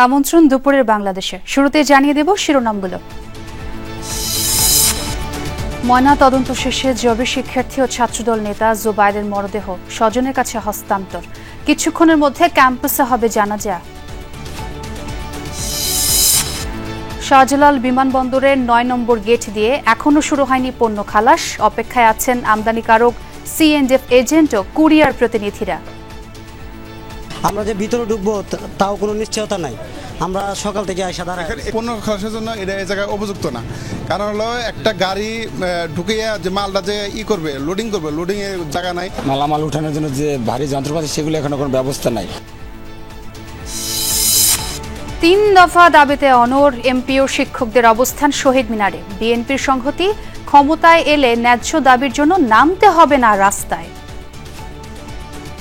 আমন্ত্রণ দুপুরের বাংলাদেশে। শুরুতে জানিয়ে দেব শিরোনামগুলো। ময়না তদন্ত শেষে জবি শিক্ষার্থী ও ছাত্রদল নেতা জুবায়েদের মরদেহ স্বজনের কাছে হস্তান্তর। কিছুক্ষণের মধ্যে ক্যাম্পাসে হবে জানাজা। শাহজালাল বিমানবন্দরের ৯ নম্বর গেট দিয়ে এখনো শুরু হয়নি পণ্য খালাস। অপেক্ষায় আছেন আমদানিকারক, সিএনএফ এজেন্ট ও কুরিয়ার প্রতিনিধিরা। আমরা যে ভিতরে ঢুকবো তাও কোনো নিশ্চয়তা নাই। আমরা সকাল থেকে আইসা দাঁড়ায় পণ্য খালাসের জন্য এটা এই জায়গায় উপযুক্ত না। কারণ হলো একটা গাড়ি ঢুকিয়ে যে মালটা যে করবে, লোডিং করবে, লোডিং এর জায়গা নাই। মালামাল উঠানোর জন্য যে ভারী যন্ত্রপাতি সেগুলো এখনো কোনো ব্যবস্থা নাই। ৩ দফা দাবিতে অনড় এমপি ও শিক্ষকদের অবস্থান শহীদ মিনারে। বিএনপির সংহতি, ক্ষমতায় এলে ন্যায্য দাবির জন্য নামতে হবে না রাস্তায়।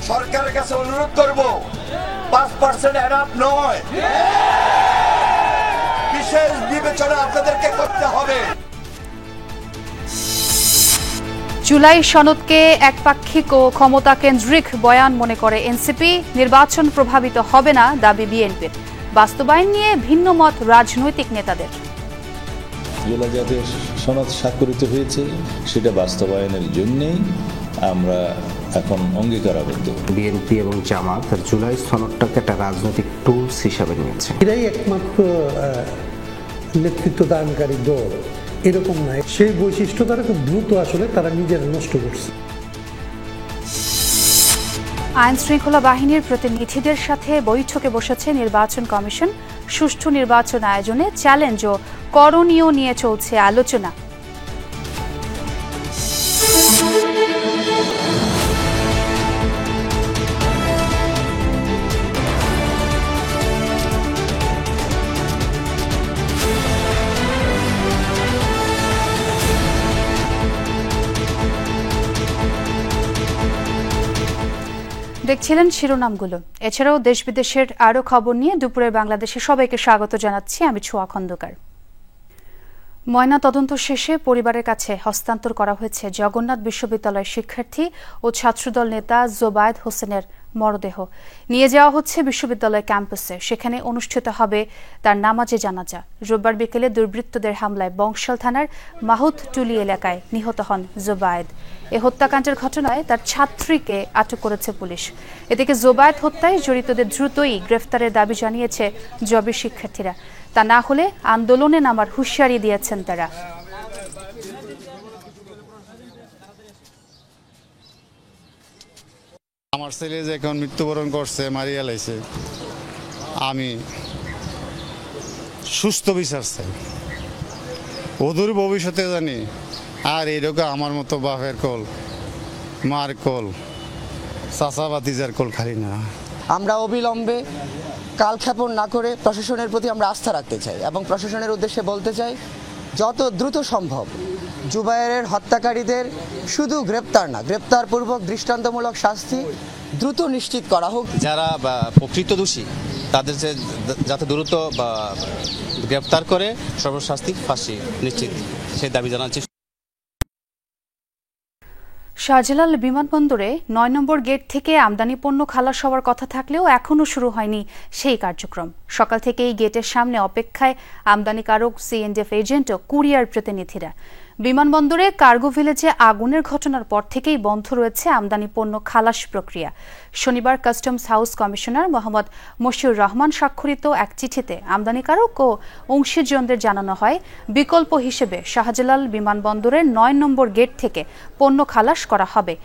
সরকারের কাছে অনুরোধ করব, 5% এনাফ নয়, বিশেষ বিবেচনা আপনাদেরকে করতে হবে। জুলাই সনদকে একপাক্ষিক ও ক্ষমতা কেন্দ্রিক বয়ান মনে করে এনসিপি। নির্বাচন প্রভাবিত হবে না দাবি বিএনপির। বাস্তবায়ন নিয়ে ভিন্ন মত রাজনৈতিক নেতাদের। জুলাই জাতীয় সনদ স্বাক্ষরিত হয়েছে, সেটা বাস্তবায়নের জন্যই আমরা এখন অঙ্গীকারাবদ্ধ। বিএনপি এবং জামাত জুলাই সনদটাকে একটা রাজনৈতিক টুলস হিসাবে নিয়েছে। এরাই একমাত্র নেতৃত্ব দানকারী দল, এরকম নয়। সেই বৈশিষ্ট্য তারা খুব দ্রুত আসলে তারা নিজেরা নষ্ট করছে। আইন শৃঙ্খলা বাহিনীর প্রতিনিধিদের সাথে বৈঠকে বসেছে নির্বাচন কমিশন। সুষ্ঠু নির্বাচন আয়োজনে চ্যালেঞ্জ ও করণীয় নিয়ে চলছে আলোচনা। দেখছিলেন শিরোনামগুলো। এছাড়াও দেশ বিদেশের আরও খবর নিয়ে দুপুরের বাংলাদেশে সবাইকে স্বাগত জানাচ্ছি। আমি ছোঁয়া খন্দকার। ময়না তদন্ত শেষে পরিবারের কাছে হস্তান্তর করা হয়েছে জগন্নাথ বিশ্ববিদ্যালয়ের শিক্ষার্থী ও ছাত্রদল নেতা জোবায়েদ হোসেনের মরদেহ। নিয়ে যাওয়া হচ্ছে বিশ্ববিদ্যালয় ক্যাম্পাসে। সেখানে অনুষ্ঠিত হবে তার নামাজে জানাজা। রোববার বিকেলে দুর্বৃত্তদের হামলায় বংশাল থানার মাহুতটুলি এলাকায় নিহত হন জোবায়েদ। এ হত্যাকাণ্ডের ঘটনায় তার ছাত্রীকে আটক করেছে পুলিশ। এদিকে জোবায়েদ হত্যায় জড়িতদের দ্রুতই গ্রেফতারের দাবি জানিয়েছে জবি শিক্ষার্থীরা। তা না হলে আন্দোলনে নামার হুঁশিয়ারি দিয়েছেন তারা। আমার ছেলে যে এখন মৃত্যুবরণ করছে, মারিয়া লাইছে, আমি সুস্থ বিচার চাই। অদূর ভবিষ্যতে জানি আর এরকম আমার মতো বাপের কোল, মার কোল, চাচা ভাতিজার কোল খালি না। আমরা অবিলম্বে কালক্ষেপণ না করে প্রশাসনের প্রতি আমরা আস্থা রাখতে চাই এবং প্রশাসনের উদ্দেশ্যে বলতে চাই, যত দ্রুত সম্ভব জুবায়েরের হত্যাকারীদের শুধু গ্রেপ্তার না, গ্রেপ্তারপূর্বক দৃষ্টান্তমূলক শাস্তি দ্রুত নিশ্চিত করা হোক। যারা প্রকৃত দোষী তাদের যাতে দ্রুত গ্রেপ্তার করে সর্বশাস্তি ফাঁসি নিশ্চিত, সেই দাবি জানাচ্ছি। শাহজালাল বিমানবন্দরে ৯ নম্বর গেট থেকে আমদানি পণ্য খালাস হওয়ার কথা থাকলেও এখনও শুরু হয়নি সেই কার্যক্রম। সকাল থেকে এই গেটের সামনে অপেক্ষায় আমদানিকারক, সিএনএফ এজেন্ট ও কুরিয়ার প্রতিনিধিরা। বিমানবন্দরে কার্গো ভিলেজে আগুনের ঘটনার পর থেকেই বন্ধ রয়েছে আমদানি পণ্য খালাস প্রক্রিয়া। শনিবার customs house commissioner Mohammad Mashiur Rahman স্বাক্ষরিত এক চিঠিতে আমদানিকারক ও অংশীজনদের জানানো হয়, বিকল্প হিসেবে শাহজালাল বিমানবন্দরের ৯ নম্বর গেট থেকে পণ্য খালাস করা হবে।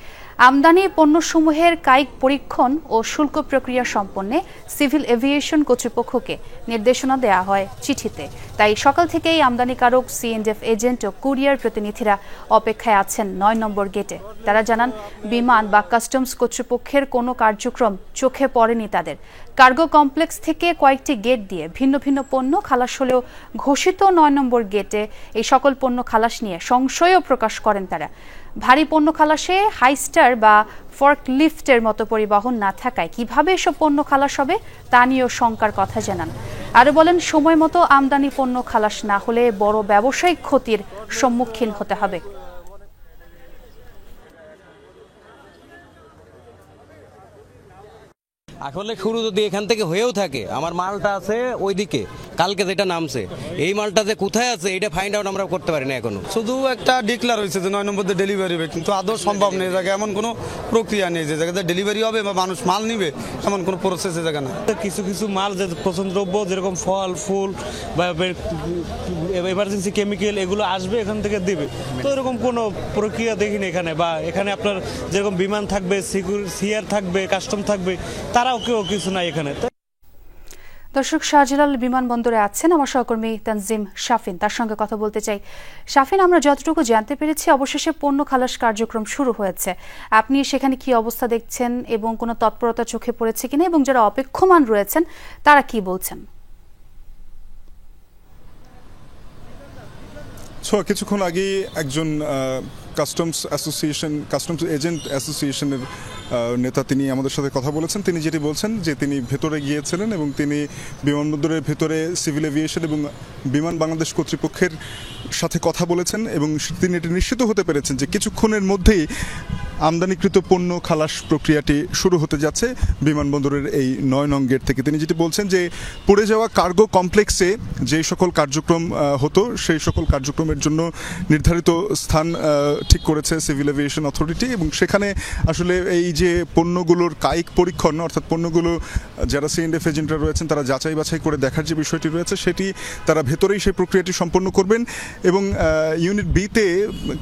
আমদানি পণ্যসমূহের কায়িক পরীক্ষণ ও শুল্ক প্রক্রিয়া সম্পন্নে সিভিল এভিয়েশন কর্তৃপক্ষকে নির্দেশনা দেওয়া হয় চিঠিতে। তাই সকাল থেকেই আমদানিকারক, সিএনএফ এজেন্ট ও কুরিয়ার প্রতিনিধিরা অপেক্ষায় আছেন ৯ নম্বর গেটে। তারা জানান, বিমান বা কাস্টমস কর্তৃপক্ষের কোনো কার্যক্রম চোখে পড়েনি তাদের। কার্গো কমপ্লেক্স থেকে কয়েকটি গেট দিয়ে ভিন্ন ভিন্ন পণ্য খালাস হলেও ঘোষিত ৯ নম্বর গেটে এই সকল পণ্য খালাস নিয়ে সংশয়ও প্রকাশ করেন তারা। ভারী পণ্য খালাসে হাইস্টার বা ফর্কলিফটের মতো পরিবহন না থাকায় কিভাবে এসব পণ্য খালাস হবে তা নিয়েও শঙ্কার কথা জানান। আরও বলেন, সময় মতো আমদানি পণ্য খালাস না হলে বড় ব্যবসায়িক ক্ষতির সম্মুখীন হতে হবে। আসলে শুরু যদি এখান থেকে হয়েও থাকে, আমার মালটা আছে ওইদিকে, কালকে যেটা নামছে, এই মালটা যে কোথায় আছে এটা ফাইন্ড আউট আমরা করতে পারি না এখনো। শুধু একটা ডিক্লার হয়েছে যে 9 নম্বর ডেলিভারি হবে, কিন্তু আদৌ সম্ভব নেই জায়গায়, এমন কোনো প্রক্রিয়া নেই যে জায়গাতে ডেলিভারি হবে বা মানুষ মাল নিবে এমন কোনো প্রসেস জায়গা না। কিছু কিছু মাল যে পচন দ্রব্য যেরকম ফল ফুল বা এমার্জেন্সি কেমিক্যাল এগুলো আসবে এখান থেকে দিবে, তো এরকম কোনো প্রক্রিয়া দেখিনি এখানে। বা এখানে আপনার যেরকম বিমান থাকবে, সিআর থাকবে, কাস্টম থাকবে, তারাও কেউ কিছু নাই এখানে। দর্শক, শাহজালাল বিমানবন্দরে আছেন আমার সহকর্মী তানজিম শাফিন, তার সঙ্গে কথা বলতে চাই। শাফিন, আমরা যতটুকু জানতে পেরেছি অবশেষে পণ্য খালাস কার্যক্রম শুরু হয়েছে। আপনি সেখানে কি অবস্থা দেখছেন এবং কোনো তৎপরতা চোখে পড়েছে কিনা, এবং যারা অপেক্ষমান রয়েছেন তারা কি বলছেন? কিছুক্ষণ আগে একজন কাস্টমস এজেন্ট অ্যাসোসিয়েশনের নেতা তিনি আমাদের সাথে কথা বলেছেন। তিনি যেটি বলছেন যে তিনি ভেতরে গিয়েছিলেন এবং তিনি বিমানবন্দরের ভেতরে সিভিল এভিয়েশন এবং বিমান বাংলাদেশ কর্তৃপক্ষের সাথে কথা বলেছেন এবং তিনি এটি নিশ্চিত হতে পেরেছেন যে কিছুক্ষণের মধ্যেই আমদানিকৃত পণ্য খালাস প্রক্রিয়াটি শুরু হতে যাচ্ছে বিমানবন্দরের এই 9 নং গেট থেকে। তিনি যেটি বলছেন যে পড়ে যাওয়া কার্গো কমপ্লেক্সে যে সকল কার্যক্রম হতো সেই সকল কার্যক্রমের জন্য নির্ধারিত স্থান ঠিক করেছে সিভিল এভিয়েশন অথরিটি, এবং সেখানে আসলে এই যে পণ্যগুলোর কায়িক পরীক্ষণ, অর্থাৎ পণ্যগুলো যারা C&F এজেন্টরা রয়েছেন তারা যাচাই বাছাই করে দেখার যে বিষয়টি রয়েছে সেটি তারা ভেতরেই সেই প্রক্রিয়াটি সম্পন্ন করবেন। এবং ইউনিট বিতে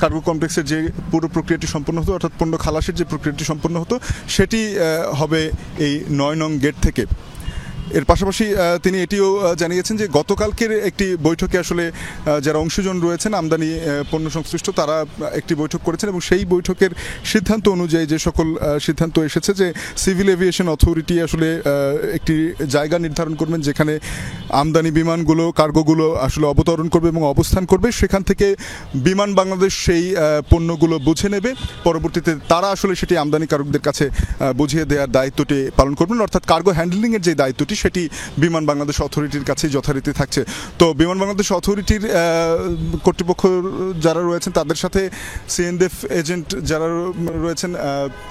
কার্গো কমপ্লেক্সের যে পুরো প্রক্রিয়াটি সম্পন্ন হতো, অর্থাৎ পণ্য খালাসের যে প্রক্রিয়াটি সম্পন্ন হতো সেটি হবে এই 9 নং গেট থেকে। এর পাশাপাশি তিনি এটিও জানিয়েছেন যে গতকালকের একটি বৈঠকে আসলে যারা অংশীজন রয়েছেন আমদানি পণ্য সংশ্লিষ্ট তারা একটি বৈঠক করেছেন এবং সেই বৈঠকের সিদ্ধান্ত অনুযায়ী যে সকল সিদ্ধান্ত এসেছে যে সিভিল এভিয়েশন অথরিটি আসলে একটি জায়গা নির্ধারণ করবেন যেখানে আমদানি বিমানগুলো কার্গোগুলো আসলে অবতরণ করবে এবং অবস্থান করবে, সেখান থেকে বিমান বাংলাদেশ সেই পণ্যগুলো বুঝে নেবে, পরবর্তীতে তারা আসলে সেটি আমদানিকারকদের কাছে বুঝিয়ে দেওয়ার দায়িত্বটি পালন করবেন, অর্থাৎ কার্গো হ্যান্ডলিংয়ের যে দায়িত্বটি সেটি বিমান বাংলাদেশ অথরিটির কাছেই যথারীতি থাকছে। তো বিমান বাংলাদেশ অথরিটির কর্তৃপক্ষ যারা রয়েছেন তাদের সাথে C&F এজেন্ট যারা রয়েছেন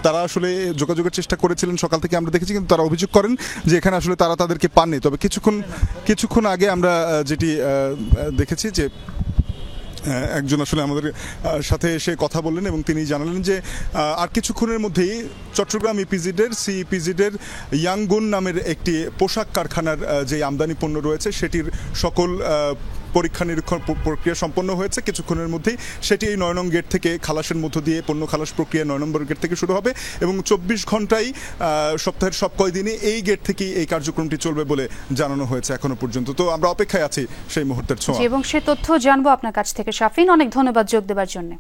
তারা আসলে যোগাযোগের চেষ্টা করেছিলেন সকাল থেকে আমরা দেখেছি, কিন্তু তারা অভিযোগ করেন যে এখানে আসলে তারা তাদেরকে পাননি। তবে কিছুক্ষণ আগে আমরা যেটি দেখেছি যে একজন আসলে আমাদের সাথে এসে কথা বললেন এবং তিনি জানালেন যে আর কিছুক্ষণের মধ্যেই চট্টগ্রাম CEPZ-এর ইয়াংগুন নামের একটি পোশাক কারখানার যে আমদানি পণ্য রয়েছে সেটির সকল পরীক্ষা নিরীক্ষণ প্রক্রিয়া সম্পন্ন হয়েছে। কিছুক্ষণের মধ্যেই সেটি এই 9 নং গেট থেকে খালাসের মধ্য দিয়ে পণ্য খালাস প্রক্রিয়া 9 নম্বর গেট থেকে শুরু হবে এবং 24 ঘন্টায় সপ্তাহের সব কয়দিনই এই গেট থেকেই এই কার্যক্রমটি চলবে বলে জানানো হয়েছে এখনো পর্যন্ত। তো আমরা অপেক্ষায় আছি সেই মুহূর্তের ছোঁয়া এবং সে তথ্য জানবো আপনার কাছ থেকে। শাফিন, অনেক ধন্যবাদ যোগ দেওয়ার জন্য।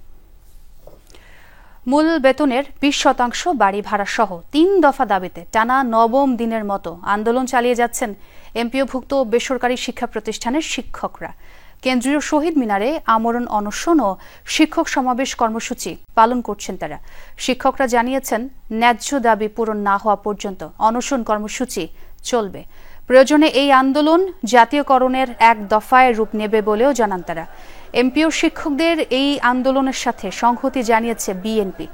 মূল বেতনের 20% বাড়ি ভাড়া সহ 3 দফা দাবিতে টানা 9ম দিনের মতো আন্দোলন চালিয়ে যাচ্ছেন এমপিওভুক্ত বেসরকারি শিক্ষা প্রতিষ্ঠানের শিক্ষকরা। কেন্দ্রীয় শহীদ মিনারে আমরণ অনশন ও শিক্ষক সমাবেশ কর্মসূচি পালন করছেন তারা। শিক্ষকরা জানিয়েছেন ন্যায্য দাবি পূরণ না হওয়া পর্যন্ত অনশন কর্মসূচি চলবে। প্রয়োজনে এই আন্দোলন জাতীয়করণের এক দফায় রূপ নেবে বলেও জানান তারা। এমপিও শিক্ষকদের এই আন্দোলনের সাথে সংহতি জানিয়েছে বিএনপি।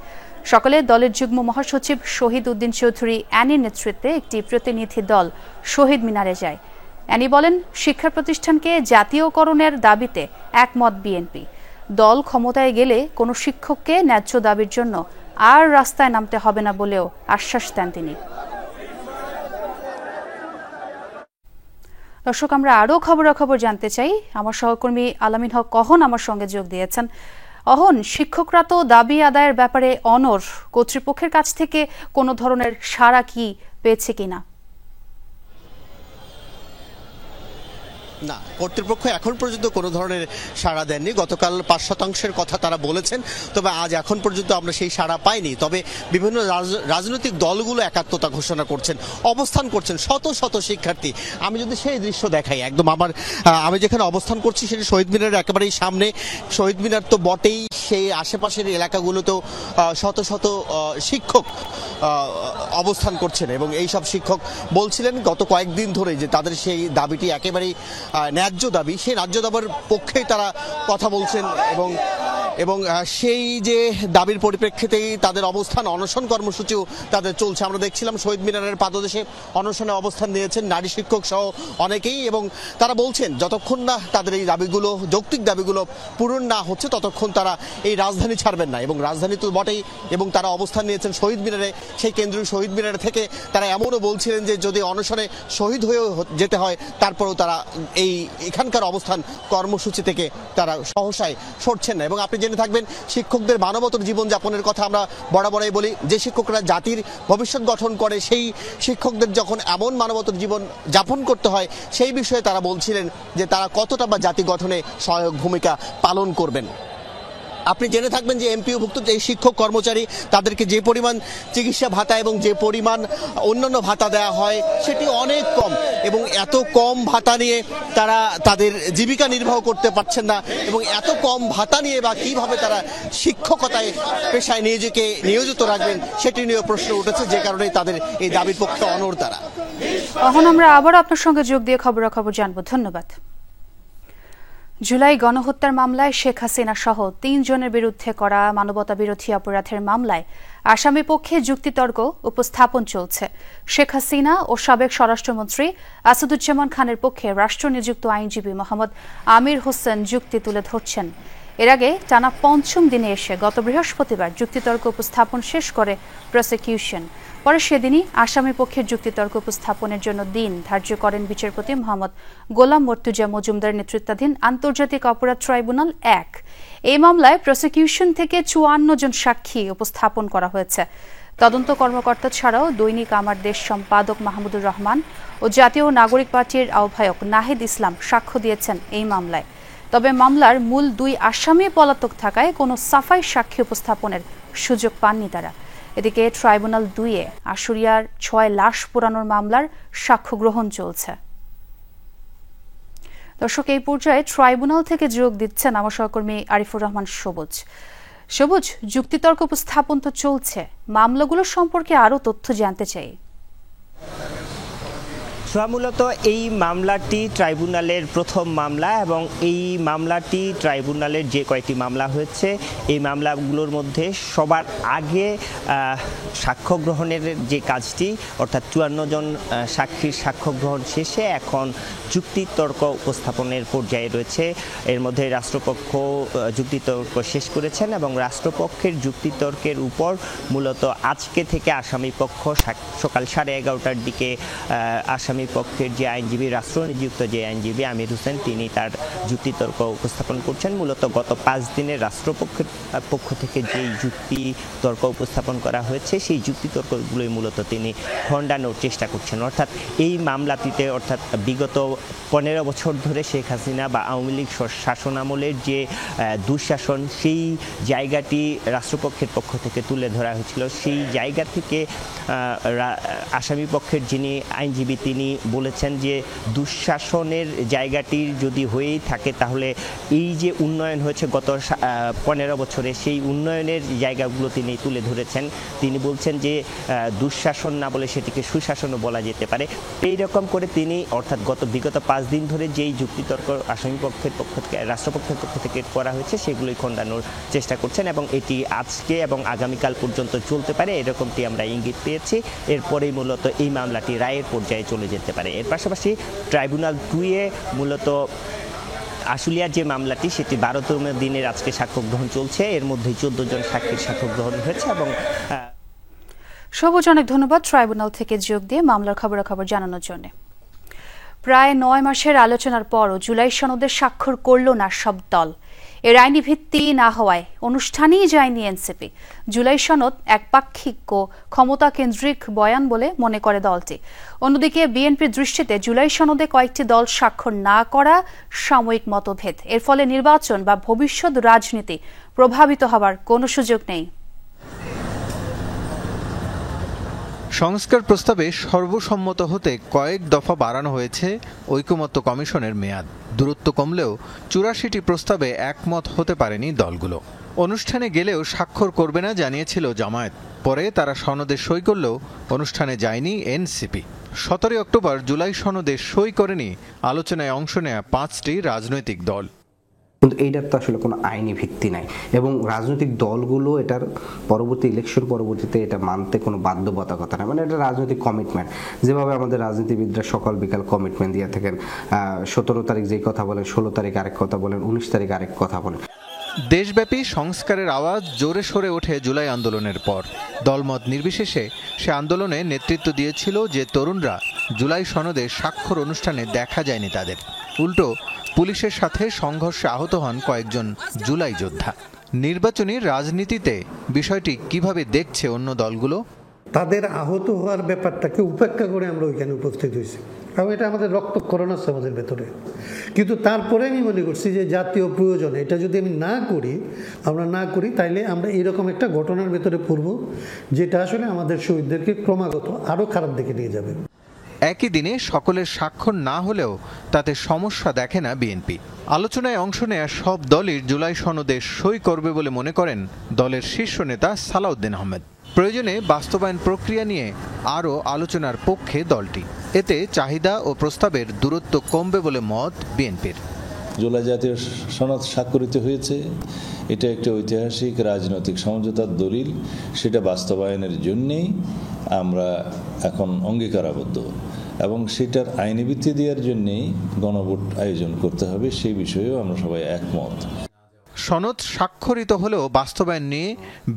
সকালে দলের যুগ্ম মহাসচিব শহীদ উদ্দিন চৌধুরী অ্যানির নেতৃত্বে একটি প্রতিনিধি দল শহীদ মিনারে যায়। অ্যানি বলেন, শিক্ষা প্রতিষ্ঠানকে জাতীয়করণের দাবিতে একমত বিএনপি। দল ক্ষমতায় গেলে কোনো শিক্ষককে ন্যায্য দাবির জন্য আর রাস্তায় নামতে হবে না বলেও আশ্বাস দেন তিনি। দর্শক, আমরা আরও খবরাখবর জানতে চাই। আমার সহকর্মী আলামিন হক অহন আমার সঙ্গে যোগ দিয়েছেন। অহন, শিক্ষকরা তো দাবি আদায়ের ব্যাপারে অনড়, কর্তৃপক্ষের কাছ থেকে কোনো ধরনের সাড়া কি পেয়েছে কিনা? না, কর্তৃপক্ষ এখন পর্যন্ত কোনো ধরনের সাড়া দেননি। গতকাল 5% কথা তারা বলেছেন, তবে আজ এখন পর্যন্ত আমরা সেই সাড়া পাইনি। তবে বিভিন্ন রাজনৈতিক দলগুলো একাত্মতা ঘোষণা করছেন, অবস্থান করছেন শত শত শিক্ষার্থী। আমি যদি সেই দৃশ্য দেখাই, একদম আমি যেখানে অবস্থান করছি সেটা শহীদ মিনারের একেবারেই সামনে। শহীদ মিনার তো বটেই, সেই আশেপাশের এলাকাগুলোতেও শত শত শিক্ষক অবস্থান করছেন এবং এই সব শিক্ষক বলছিলেন গত কয়েকদিন ধরে যে তাদের সেই দাবিটি একেবারেই ন্যায্য দাবি, সেই ন্যায্য দাবির পক্ষেই তারা কথা বলছেন এবং এবং সেই যে দাবির পরিপ্রেক্ষিতেই তাদের অবস্থান অনশন কর্মসূচিও তাদের চলছে। আমরা দেখছিলাম শহীদ মিনারের পাদদেশে অনশনে অবস্থান নিয়েছেন নারী শিক্ষক সহ অনেকেই, এবং তারা বলছেন যতক্ষণ না তাদের এই দাবিগুলো, যৌক্তিক দাবিগুলো পূরণ না হচ্ছে ততক্ষণ তারা এই রাজধানী ছাড়বেন না। এবং রাজধানী তো বটেই, এবং তারা অবস্থান নিয়েছেন শহীদ মিনারে। সেই কেন্দ্রীয় শহীদ মিনার থেকে তারা এমনও বলছিলেন যে যদি অনশনে শহীদ হয়েও যেতে হয় তারপরেও তারা এখানকার অবস্থান কর্মসূচি থেকে তারা সহসায় সরছেন না। এবং আপনি জেনে থাকবেন, শিক্ষকদের মানবতর জীবনযাপনের কথা আমরা বরাবরই বলি। যে শিক্ষকরা জাতির ভবিষ্যৎ গঠন করে, সেই শিক্ষকদের যখন এমন মানবতর জীবন যাপন করতে হয়, সেই বিষয়ে তারা বলছিলেন যে তারা কতটা বা জাতি গঠনে সহায়ক ভূমিকা পালন করবেন। আপনি জেনে থাকবেন যে এমপিওভুক্ত যে শিক্ষক কর্মচারী, তাদেরকে যে পরিমাণ চিকিৎসা ভাতা এবং যে পরিমাণ অন্যান্য ভাতা দেওয়া হয় সেটি অনেক কম, এবং এত কম ভাতা নিয়ে তারা তাদের জীবিকা নির্বাহ করতে পারছেন না। এবং এত কম ভাতা নিয়ে বা কিভাবে তারা শিক্ষকতায় পেশায় নিজেকে নিয়োজিত রাখবেন সেটি নিয়ে প্রশ্ন উঠেছে, যে কারণে তাদের এই দাবির পক্ষে অনড় তারা। এখন আমরা আবার আপনার সঙ্গে যোগ দিয়ে খবরাখবর জানবো। ধন্যবাদ। জুলাই গণহত্যার মামলায় শেখ হাসিনা সহ ৩ জনের বিরুদ্ধে করা মানবতা বিরোধী অপরাধের মামলায় আসামি পক্ষে যুক্তিতর্ক উপস্থাপন চলছে। শেখ হাসিনা ও সাবেক স্বরাষ্ট্রমন্ত্রী আসাদুজ্জামান খানের পক্ষে রাষ্ট্রনিযুক্ত আইনজীবী মোহাম্মদ আমির হোসেন যুক্তি তুলে ধরছেন। এর আগে টানা ৫ম দিনে এসে গত বৃহস্পতিবার যুক্তিতর্ক উপস্থাপন শেষ করে প্রসিকিউশন। পরে সেদিনই আসামি পক্ষের যুক্তিতর্ক উপস্থাপনের জন্য দিন ধার্য করেন বিচারপতি মোহাম্মদ গোলাম মর্তুজা মজুমদার নেতৃত্বাধীন আন্তর্জাতিক অপরাধ ট্রাইব্যুনাল ১। এই মামলায় প্রসিকিউশন থেকে ৫৪ জন সাক্ষী উপস্থাপন করা হয়েছে। তদন্ত কর্মকর্তা ছাড়াও দৈনিক আমার দেশ সম্পাদক মাহমুদুর রহমান ও জাতীয় নাগরিক পার্টির আহ্বায়ক নাহিদ ইসলাম সাক্ষ্য দিয়েছেন এই মামলায়। তবে মামলার মূল ২ আসামি পলাতক থাকায় কোনো সাফাই সাক্ষী উপস্থাপনের সুযোগ পাননি তারা। এদিকে ট্রাইব্যুনাল ২-এ আশুলিয়ার ৬ লাশ পোড়ানোর মামলার সাক্ষ্য গ্রহণ চলছে। দর্শক, এই পর্যায়ে ট্রাইব্যুনাল থেকে যোগ দিচ্ছেন আমার সহকর্মী আরিফুর রহমান সবুজ। সবুজ, যুক্তিতর্ক উপস্থাপন তো চলছে, মামলাগুলো সম্পর্কে আরো তথ্য জানতে চাই। মূলত এই মামলাটি ট্রাইব্যুনালের প্রথম মামলা, এবং এই মামলাটি ট্রাইব্যুনালের যে কয়েকটি মামলা হয়েছে এই মামলাগুলোর মধ্যে সবার আগে সাক্ষ্য গ্রহণের যে কাজটি, অর্থাৎ ৫৪ জন সাক্ষীর সাক্ষ্য গ্রহণ শেষে এখন যুক্তিতর্ক উপস্থাপনের পর্যায়ে রয়েছে। এর মধ্যে রাষ্ট্রপক্ষ যুক্তিতর্ক শেষ করেছেন, এবং রাষ্ট্রপক্ষের যুক্তিতর্কের উপর মূলত আজকে থেকে আসামিপক্ষ সকাল 11:30টার দিকে আসামি পক্ষের যে আইনজীবী, রাষ্ট্রনিযুক্ত যে আইনজীবী আমির হোসেন, তিনি তার যুক্তিতর্ক উপস্থাপন করছেন। মূলত গত ৫ দিনে রাষ্ট্রপক্ষের পক্ষ থেকে যেই যুক্তিতর্ক উপস্থাপন করা হয়েছে সেই যুক্তিতর্কগুলোই মূলত তিনি খণ্ডানোর চেষ্টা করছেন। অর্থাৎ এই মামলাটিতে, অর্থাৎ বিগত 15 বছর ধরে শেখ হাসিনা বা আওয়ামী লীগ শাসনামলের যে দুঃশাসন, সেই জায়গাটি রাষ্ট্রপক্ষের পক্ষ থেকে তুলে ধরা হয়েছিল। সেই জায়গা থেকে আসামি পক্ষের যিনি আইনজীবী তিনি বলেছেন যে দুঃশাসনের জায়গাটি যদি হয়েই থাকে তাহলে এই যে উন্নয়ন হয়েছে গত 15 বছরে, সেই উন্নয়নের জায়গাগুলো তিনি তুলে ধরেছেন। তিনি বলছেন যে দুঃশাসন না বলে সেটিকে সুশাসনও বলা যেতে পারে। এইরকম করে তিনি, অর্থাৎ বিগত 5 দিন ধরে যেই যুক্তিতর্ক আসামি পক্ষের পক্ষ থেকে, রাষ্ট্রপক্ষের পক্ষ থেকে করা হয়েছে সেগুলোই খণ্ডানোর চেষ্টা করছেন, এবং এটি আজকে এবং আগামীকাল পর্যন্ত চলতে পারে এরকমটি আমরা ইঙ্গিত পেয়েছি। এরপরেই মূলত এই মামলাটি রায়ের পর্যায়ে চলে যেতে পারে। এর পাশাপাশি ট্রাইব্যুনাল 2-এ মূলত আশুলিয়ার যে মামলাটি, সেটি 12তম দিনের আজকে সাক্ষ্য গ্রহণ চলছে। এর মধ্যে 14 জন সাক্ষীর সাক্ষ্য গ্রহণ হয়েছে। এবং সবুজ, অনেক ধন্যবাদ ট্রাইব্যুনাল থেকে যোগ দিয়ে মামলার খবরাখবর জানানোর জন্য। প্রায় 9 মাসের আলোচনার পরও জুলাই সনদে স্বাক্ষর করল না সব দল। এর আইনি ভিত্তি না হওয়ায় অনুষ্ঠানেই যায়নি এনসিপি। জুলাই সনদ একপাক্ষিক ও ক্ষমতা কেন্দ্রিক বয়ান বলে মনে করে দলটি। অন্যদিকে বিএনপির দৃষ্টিতে জুলাই সনদে কয়েকটি দল স্বাক্ষর না করা সাময়িক মতভেদ। এর ফলে নির্বাচন বা ভবিষ্যৎ রাজনীতি প্রভাবিত হবার কোনো সুযোগ নেই। সংস্কার প্রস্তাবে সর্বসম্মত হতে কয়েক দফা বাড়ানো হয়েছে ঐকমত্য কমিশনের মেয়াদ। দূরত্ব কমলেও ৮৪টি প্রস্তাবে একমত হতে পারেনি দলগুলো। অনুষ্ঠানে গেলেও স্বাক্ষর করবে না জানিয়েছিল জামায়াত। পরে তারা সনদে সই করলেও অনুষ্ঠানে যায়নি এনসিপি। 17 অক্টোবর জুলাই সনদে সই করেনি আলোচনায় অংশ নেয়া 5টি রাজনৈতিক দল। কিন্তু এইটার তো আসলে কোনো আইনি ভিত্তি নাই এবং রাজনৈতিক দলগুলো এটার পরবর্তী ইলেকশন পরবর্তীতে এটা মানতে কোনো বাধ্যবাধকতা নাই, মানে এটা রাজনৈতিক কমিটমেন্ট। যেভাবে আমাদের রাজনীতিবিদরা সকাল বিকাল কমিটমেন্ট দিয়ে থাকেন, 17 তারিখ যেই কথা বলেন, 16 তারিখ আরেক কথা বলেন, 19 তারিখ আরেক কথা বলেন। দেশব্যাপী সংস্কারের আওয়াজ জোরে সরে ওঠে জুলাই আন্দোলনের পর। দলমত নির্বিশেষে সে আন্দোলনে নেতৃত্ব দিয়েছিল যে তরুণরা জুলাই সনদে স্বাক্ষর অনুষ্ঠানে দেখা যায়নি তাদের। উল্টো পুলিশের সাথে সংঘর্ষে আহত হন কয়েকজন জুলাই যোদ্ধা। নির্বাচনী রাজনীতিতে বিষয়টি কিভাবে দেখছে অন্য দলগুলো? তাদের আহত হওয়ার ব্যাপারটাকে উপেক্ষা করে আমরা ওইখানে উপস্থিত হয়েছি এবং এটা আমাদের রক্তক্ষরণ আছে আমাদের ভেতরে। কিন্তু তারপরে আমি মনে করছি যে জাতীয় প্রয়োজনে এটা যদি আমরা না করি তাইলে আমরা এরকম একটা ঘটনার ভেতরে পড়ব যেটা আসলে আমাদের শহীদদেরকে ক্রমাগত আরও খারাপ দিকে নিয়ে যাবে। একই দিনে সকলের স্বাক্ষর না হলেও তাতে সমস্যা দেখে না বিএনপি। আলোচনায় অংশ নেয়া সব দলই জুলাই সনদে সই করবে বলে মনে করেন দলের শীর্ষ নেতা সালাউদ্দিন আহমেদ। প্রয়োজনে বাস্তবায়ন প্রক্রিয়া নিয়ে আরও আলোচনার পক্ষে দলটি। এতে চাহিদা ও প্রস্তাবের দূরত্ব কমবে বলে মত বিএনপির। জুলাই জাতীয় সনদ স্বাক্ষরিত হয়েছে, এটা একটা ঐতিহাসিক রাজনৈতিক সমঝোতার দলিল, সেটা বাস্তবায়নের জন্যেই আমরা এখন অঙ্গীকারাবদ্ধ এবং সেটার আইনি ভিত্তি দেওয়ার জন্যেই গণভোট আয়োজন করতে হবে, সেই বিষয়েও আমরা সবাই একমত। সনদ স্বাক্ষরিত হলেও বাস্তবায়ন নিয়ে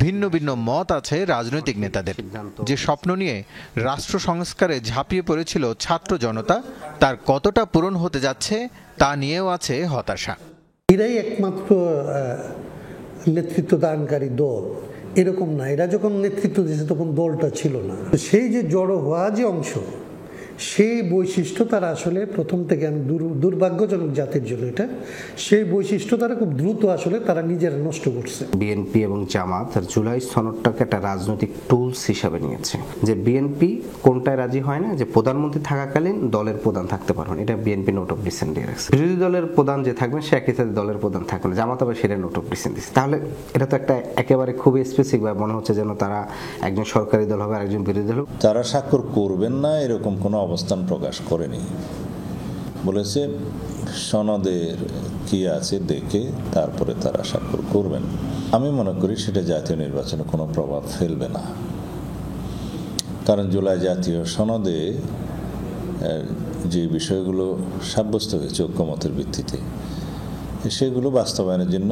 ভিন্ন ভিন্ন মত আছে রাজনৈতিক নেতাদের। যে স্বপ্ন নিয়ে রাষ্ট্র সংস্কারে ঝাঁপিয়ে পড়েছিল ছাত্র জনতা, তার কতটা পূরণ হতে যাচ্ছে তা নিয়েও আছে হতাশা। এরাই একমাত্র নেতৃত্ব দানকারী দল এরকম না, এরা যখন নেতৃত্ব দিয়েছে তখন দলটা ছিল না। সেই যে জড়ো হওয়া যে অংশ, সেই বৈশিষ্ট্য তারা আসলে প্রথম থেকে, আমি দুর্ভাগ্যজনক জাতির জন্য এটা, সেই বৈশিষ্ট্য তারা খুব দ্রুত আসলে তারা নিজেরা নষ্ট করছে। বিএনপি এবং জামাত জুলাই সনদটাকে একটা রাজনৈতিক টুলস হিসাবে নিয়েছে। যে বিএনপি কোনটায় রাজি হয় না, যে প্রধানমন্ত্রী থাকাকালীন দলের প্রধান থাকতে পারবেন, এটা বিএনপি নোট অফ ডিসেন্ট দিয়ে রাখছে। বিরোধী দলের প্রধান যে থাকবেন সে একই সাথে দলের প্রধান থাকবেন, জামাত আবার সেটা নোট অফ ডিসেন্ট দিচ্ছে। তাহলে এটা তো একটা একেবারে খুবই স্পেসিফিক ভাবে মনে হচ্ছে যেন তারা একজন সরকারি দল হবে আর একজন বিরোধী দল। তারা স্বাক্ষর করবেন না এরকম কোনো অবস্থান প্রকাশ করেনি, বলেছে সনদের কি আছে দেখে তারপরে তারা স্বাক্ষর করবেন। আমি মনে করি সেটা জাতীয় নির্বাচনে কোনো প্রভাব ফেলবে না, কারণ জুলাই জাতীয় সনদে যে বিষয়গুলো সাব্যস্ত হয়েছে ঐক্যমতের ভিত্তিতে, সেগুলো বাস্তবায়নের জন্য